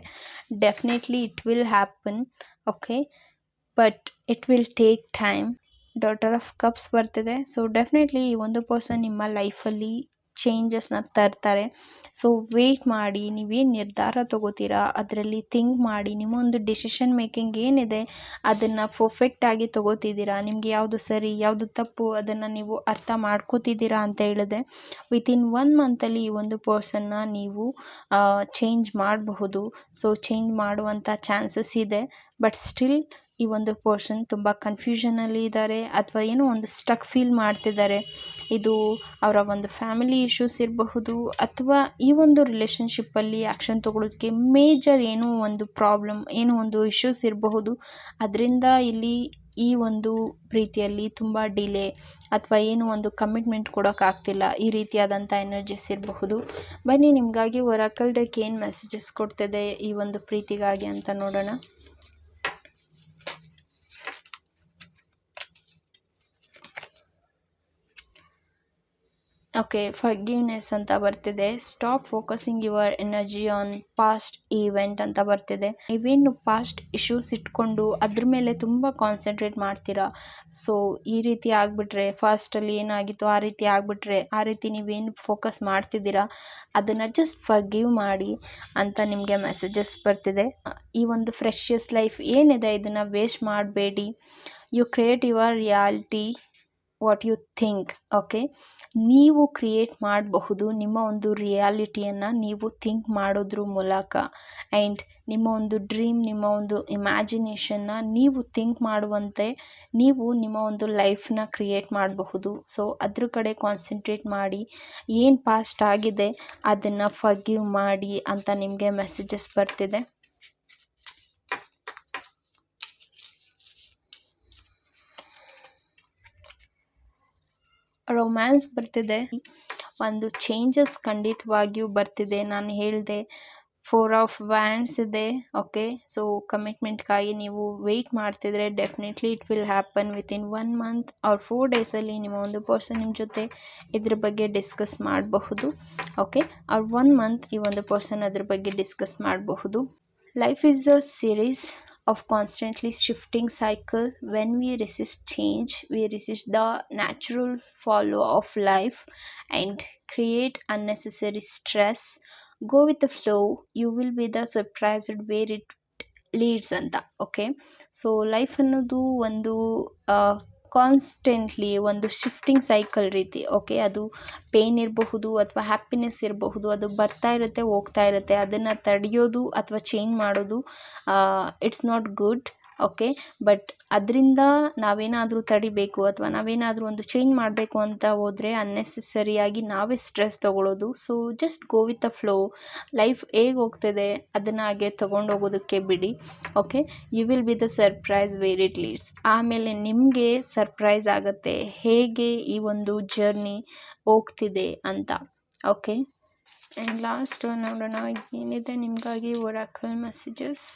A: definitely it will happen. Okay, but it will take time. Daughter of cups ಬರ್ತಿದೆ. ಸೊ ಡೆಫಿನೆಟ್ಲಿ ಈ ಒಂದು ಪರ್ಸನ್ ನಿಮ್ಮ ಲೈಫಲ್ಲಿ ಚೇಂಜಸ್ನ ತರ್ತಾರೆ. ಸೊ ವೆಯ್ಟ್ ಮಾಡಿ, ನೀವೇನು ನಿರ್ಧಾರ ತಗೋತೀರಾ ಅದರಲ್ಲಿ ಥಿಂಕ್ ಮಾಡಿ, ನಿಮ್ಮ ಒಂದು ಡಿಸಿಷನ್ ಮೇಕಿಂಗ್ ಏನಿದೆ ಅದನ್ನು ಪರ್ಫೆಕ್ಟಾಗಿ ತಗೋತಿದ್ದೀರಾ, ನಿಮಗೆ ಯಾವುದು ಸರಿ ಯಾವುದು ತಪ್ಪು ಅದನ್ನು ನೀವು ಅರ್ಥ ಮಾಡ್ಕೋತಿದ್ದೀರಾ ಅಂತ ಹೇಳಿದ್ರೆ ವಿತಿನ್ 1 ಮಂತಲ್ಲಿ ಈ ಒಂದು ಪರ್ಸನ್ನ ನೀವು ಚೇಂಜ್ ಮಾಡಬಹುದು. ಸೊ ಚೇಂಜ್ ಮಾಡುವಂಥ ಚಾನ್ಸಸ್ ಇದೆ. ಬಟ್ ಸ್ಟಿಲ್ ಈ ಒಂದು ಪರ್ಸನ್ ತುಂಬ ಕನ್ಫ್ಯೂಷನಲ್ಲಿ ಇದ್ದಾರೆ, ಅಥವಾ ಏನೋ ಒಂದು ಸ್ಟಕ್ ಫೀಲ್ ಮಾಡ್ತಿದ್ದಾರೆ. ಇದು ಅವರ ಒಂದು ಫ್ಯಾಮಿಲಿ ಇಶ್ಯೂಸ್ ಇರಬಹುದು, ಅಥವಾ ಈ ಒಂದು ರಿಲೇಷನ್ಶಿಪ್ಪಲ್ಲಿ ಆ್ಯಕ್ಷನ್ ತೊಗೊಳೋದಕ್ಕೆ ಮೇಜರ್ ಏನೋ ಒಂದು ಪ್ರಾಬ್ಲಮ್, ಏನೋ ಒಂದು ಇಶ್ಯೂಸ್ ಇರಬಹುದು. ಅದರಿಂದ ಇಲ್ಲಿ ಈ ಒಂದು ಪ್ರೀತಿಯಲ್ಲಿ ತುಂಬ ಡಿಲೇ, ಅಥವಾ ಏನೋ ಒಂದು ಕಮಿಟ್ಮೆಂಟ್ ಕೊಡೋಕ್ಕಾಗ್ತಿಲ್ಲ, ಈ ರೀತಿಯಾದಂಥ ಎನರ್ಜೀಸ್ ಇರಬಹುದು. ಬನ್ನಿ ನಿಮಗಾಗಿ ಒರಾಕಲ್ ಡೆಕ್ ಏನು ಮೆಸೇಜಸ್ ಕೊಡ್ತಿದೆ ಈ ಒಂದು ಪ್ರೀತಿಗಾಗಿ ಅಂತ ನೋಡೋಣ. ಓಕೆ, ಫರ್ಗಿವ್ನೆಸ್ ಅಂತ ಬರ್ತಿದೆ. Stop focusing your energy on past event ಅಂತ ಬರ್ತಿದೆ. ನೀವೇನು ಪಾಸ್ಟ್ ಇಶ್ಯೂಸ್ ಇಟ್ಕೊಂಡು ಅದ್ರ ಮೇಲೆ ತುಂಬ ಕಾನ್ಸಂಟ್ರೇಟ್ ಮಾಡ್ತೀರಾ. ಸೊ ಈ ರೀತಿ ಆಗಿಬಿಟ್ರೆ, ಫಾಸ್ಟಲ್ಲಿ ಏನಾಗಿತ್ತು ಆ ರೀತಿ ಆಗಿಬಿಟ್ರೆ, ಆ ರೀತಿ ನೀವೇನು ಫೋಕಸ್ ಮಾಡ್ತಿದ್ದೀರಾ ಅದನ್ನು ಜಸ್ಟ್ ಫರ್ಗಿವ್ ಮಾಡಿ ಅಂತ ನಿಮಗೆ ಮೆಸೇಜಸ್ ಬರ್ತಿದೆ. ಈ ಒಂದು ಫ್ರೆಶಸ್ ಲೈಫ್ ಏನಿದೆ ಇದನ್ನು ವೇಸ್ಟ್ ಮಾಡಬೇಡಿ. You create your reality what you think. Okay, ನೀವು ಕ್ರಿಯೇಟ್ ಮಾಡಬಹುದು ನಿಮ್ಮ ಒಂದು ರಿಯಾಲಿಟಿಯನ್ನು ನೀವು ಥಿಂಕ್ ಮಾಡೋದ್ರ ಮೂಲಕ. ಆ್ಯಂಡ್ ನಿಮ್ಮ ಒಂದು ಡ್ರೀಮ್, ನಿಮ್ಮ ಒಂದು ಇಮ್ಯಾಜಿನೇಷನ್ನ ನೀವು ಥಿಂಕ್ ಮಾಡುವಂತೆ ನೀವು ನಿಮ್ಮ ಒಂದು ಲೈಫನ್ನ ಕ್ರಿಯೇಟ್ ಮಾಡಬಹುದು. ಸೊ ಅದ್ರ ಕಡೆ ಕಾನ್ಸಂಟ್ರೇಟ್ ಮಾಡಿ, ಏನು ಪಾಸ್ಟ್ ಆಗಿದೆ ಅದನ್ನು ಫರ್ಗಿವ್ ಮಾಡಿ ಅಂತ ನಿಮಗೆ ಮೆಸೇಜಸ್ ಬರ್ತಿದೆ. ರೊಮ್ಯಾನ್ಸ್ ಬರ್ತಿದೆ. ಒಂದು ಚೇಂಜಸ್ ಖಂಡಿತವಾಗಿಯೂ ಬರ್ತಿದೆ. ನಾನು ಹೇಳಿದೆ 4 ಆಫ್ ವ್ಯಾಂಡ್ಸ್ ಇದೆ. ಓಕೆ, ಸೊ ಕಮಿಟ್ಮೆಂಟ್ಗಾಗಿ ನೀವು ವೆಯ್ಟ್ ಮಾಡ್ತಿದ್ರೆ definitely it will happen within 1 month R 4 ಡೇಸಲ್ಲಿ ನಿಮ್ಮ ಒಂದು ಪರ್ಸನ್ ನಿಮ್ಮ ಜೊತೆ ಇದ್ರ ಬಗ್ಗೆ ಡಿಸ್ಕಸ್ ಮಾಡಬಹುದು. ಓಕೆ, ಆರ್ 1 ಮಂತ್ ಈ ಒಂದು ಪರ್ಸನ್ ಅದ್ರ ಬಗ್ಗೆ ಡಿಸ್ಕಸ್ ಮಾಡಬಹುದು. Life is a series of constantly shifting cycle. When we resist change, we resist the natural follow of life and create unnecessary stress. Go with the flow, you will be the surprised where it leads ಅಂತ. ಓಕೆ, ಸೊ ಲೈಫ್ ಅನ್ನೋದು ಒಂದು ಕಾನ್ಸ್ಟೆಂಟ್ಲಿ ಒಂದು ಶಿಫ್ಟಿಂಗ್ ಸೈಕಲ್ ರೀತಿ. ಓಕೆ, ಅದು ಪೇಯ್ನ್ ಇರಬಹುದು ಅಥವಾ ಹ್ಯಾಪಿನೆಸ್ ಇರಬಹುದು, ಅದು ಬರ್ತಾ ಇರುತ್ತೆ ಹೋಗ್ತಾ ಇರುತ್ತೆ. ಅದನ್ನು ತಡೆಯೋದು ಅಥವಾ ಚೇಂಜ್ ಮಾಡೋದು it's not good. Okay, but ಅದರಿಂದ ನಾವೇನಾದರೂ ತಡಿಬೇಕು ಅಥವಾ ನಾವೇನಾದರೂ ಒಂದು ಚೇಂಜ್ ಮಾಡಬೇಕು ಅಂತ ಹೋದರೆ ಅನ್ನೆಸೆಸರಿಯಾಗಿ ನಾವೇ ಸ್ಟ್ರೆಸ್ ತೊಗೊಳ್ಳೋದು. So just go with the flow. Life ಹೇಗೆ ಹೋಗ್ತಿದೆ ಅದನ್ನು ಹಾಗೆ ತೊಗೊಂಡೋಗೋದಕ್ಕೆ ಬಿಡಿ. Okay, you will be the surprise where it leads. ಆಮೇಲೆ ನಿಮಗೆ ಸರ್ಪ್ರೈಸ್ ಆಗುತ್ತೆ ಹೇಗೆ ಈ ಒಂದು ಜರ್ನಿ ಹೋಗ್ತಿದೆ ಅಂತ. ಓಕೆ, ಆ್ಯಂಡ್ ಲಾಸ್ಟ್ ನೋಡೋಣ ಏನಿದೆ ನಿಮಗಾಗಿ ಒರಾಕಲ್ ಮೆಸೇಜಸ್.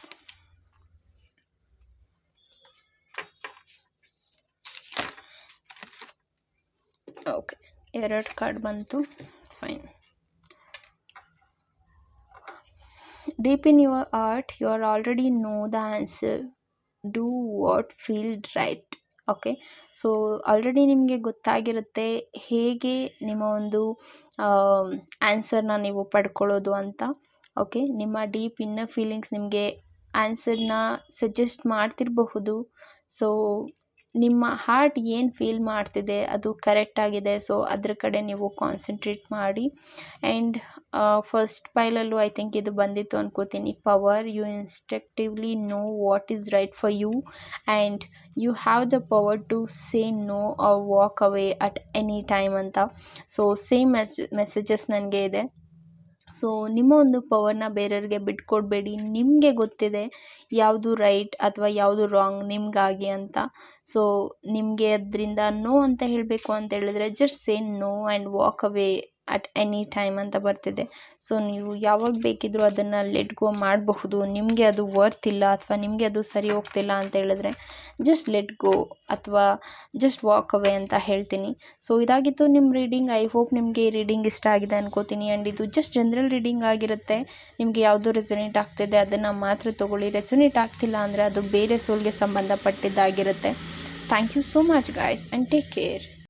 A: ಓಕೆ, 2 ಕಾರ್ಡ್ ಬಂತು. Fine. Deep in your heart you are already know the answer. Do what feel right. Okay, so already ನಿಮಗೆ ಗೊತ್ತಾಗಿರುತ್ತೆ ಹೇಗೆ ನಿಮ್ಮ ಒಂದು ಆನ್ಸರ್ನ ನೀವು ಪಡ್ಕೊಳ್ಳೋದು ಅಂತ. ಓಕೆ, ನಿಮ್ಮ ಡೀಪ್ ಇನ್ನರ್ ಫೀಲಿಂಗ್ಸ್ ನಿಮಗೆ ಆನ್ಸರ್ನ ಸಜೆಸ್ಟ್ ಮಾಡ್ತಿರಬಹುದು. ಸೊ ನಿಮ್ಮ ಹಾರ್ಟ್ ಏನು ಫೀಲ್ ಮಾಡ್ತಿದೆ ಅದು ಕರೆಕ್ಟಾಗಿದೆ. ಸೊ ಅದ್ರ ಕಡೆ ನೀವು ಕಾನ್ಸಂಟ್ರೇಟ್ ಮಾಡಿ. ಆ್ಯಂಡ್ ಫಸ್ಟ್ ಪೈಲಲ್ಲೂ ಐ ಥಿಂಕ್ ಇದು ಬಂದಿತ್ತು ಅನ್ಕೋತೀನಿ. Power, you instructively know what is right for you and you have the power to say no or walk away at any time ಅಂತ. ಸೊ ಸೇಮ್ ಮೆಸೇಜಸ್ ನನಗೆ ಇದೆ. ಸೊ ನಿಮ್ಮ ಒಂದು ಪವರ್ನ ಬೇರೆಯವ್ರಿಗೆ ಬಿಟ್ಕೊಡ್ಬೇಡಿ. ನಿಮಗೆ ಗೊತ್ತಿದೆ ಯಾವುದು ರೈಟ್ ಅಥವಾ ಯಾವುದು ರಾಂಗ್ ನಿಮಗಾಗಿ ಅಂತ. ಸೊ ನಿಮಗೆ ಅದರಿಂದ ನೋ ಅಂತ ಹೇಳಬೇಕು ಅಂತ ಹೇಳಿದ್ರೆ just say no and walk away at any time ಅಂತ ಬರ್ತಿದೆ. ಸೊ ನೀವು ಯಾವಾಗ ಬೇಕಿದ್ರೂ ಅದನ್ನು ಲೆಟ್ ಗೋ ಮಾಡಬಹುದು. ನಿಮಗೆ ಅದು ವರ್ತ್ ಇಲ್ಲ ಅಥವಾ ನಿಮಗೆ ಅದು ಸರಿ ಹೋಗ್ತಿಲ್ಲ ಅಂತ ಹೇಳಿದ್ರೆ ಜಸ್ಟ್ ಲೆಟ್ ಗೋ ಅಥವಾ ಜಸ್ಟ್ ವಾಕ್ ಅವೇ ಅಂತ ಹೇಳ್ತೀನಿ. ಸೊ ಇದಾಗಿತ್ತು ನಿಮ್ಮ ರೀಡಿಂಗ್. ಐ ಹೋಪ್ ನಿಮಗೆ ಈ ರೀಡಿಂಗ್ ಇಷ್ಟ ಆಗಿದೆ ಅನ್ಕೋತೀನಿ. ಆ್ಯಂಡ್ ಇದು ಜಸ್ಟ್ ಜನರಲ್ ರೀಡಿಂಗ್ ಆಗಿರುತ್ತೆ. ನಿಮಗೆ ಯಾವುದು ರೆಸೊನೇಟ್ ಆಗ್ತಿದೆ ಅದನ್ನು ಮಾತ್ರ ತೊಗೊಳ್ಳಿ. ರೆಸೊನೇಟ್ ಆಗ್ತಿಲ್ಲ ಅಂದರೆ ಅದು ಬೇರೆ ಸೋಲ್ಗೆ ಸಂಬಂಧಪಟ್ಟಿದ್ದಾಗಿರುತ್ತೆ. Thank you so much guys and take care.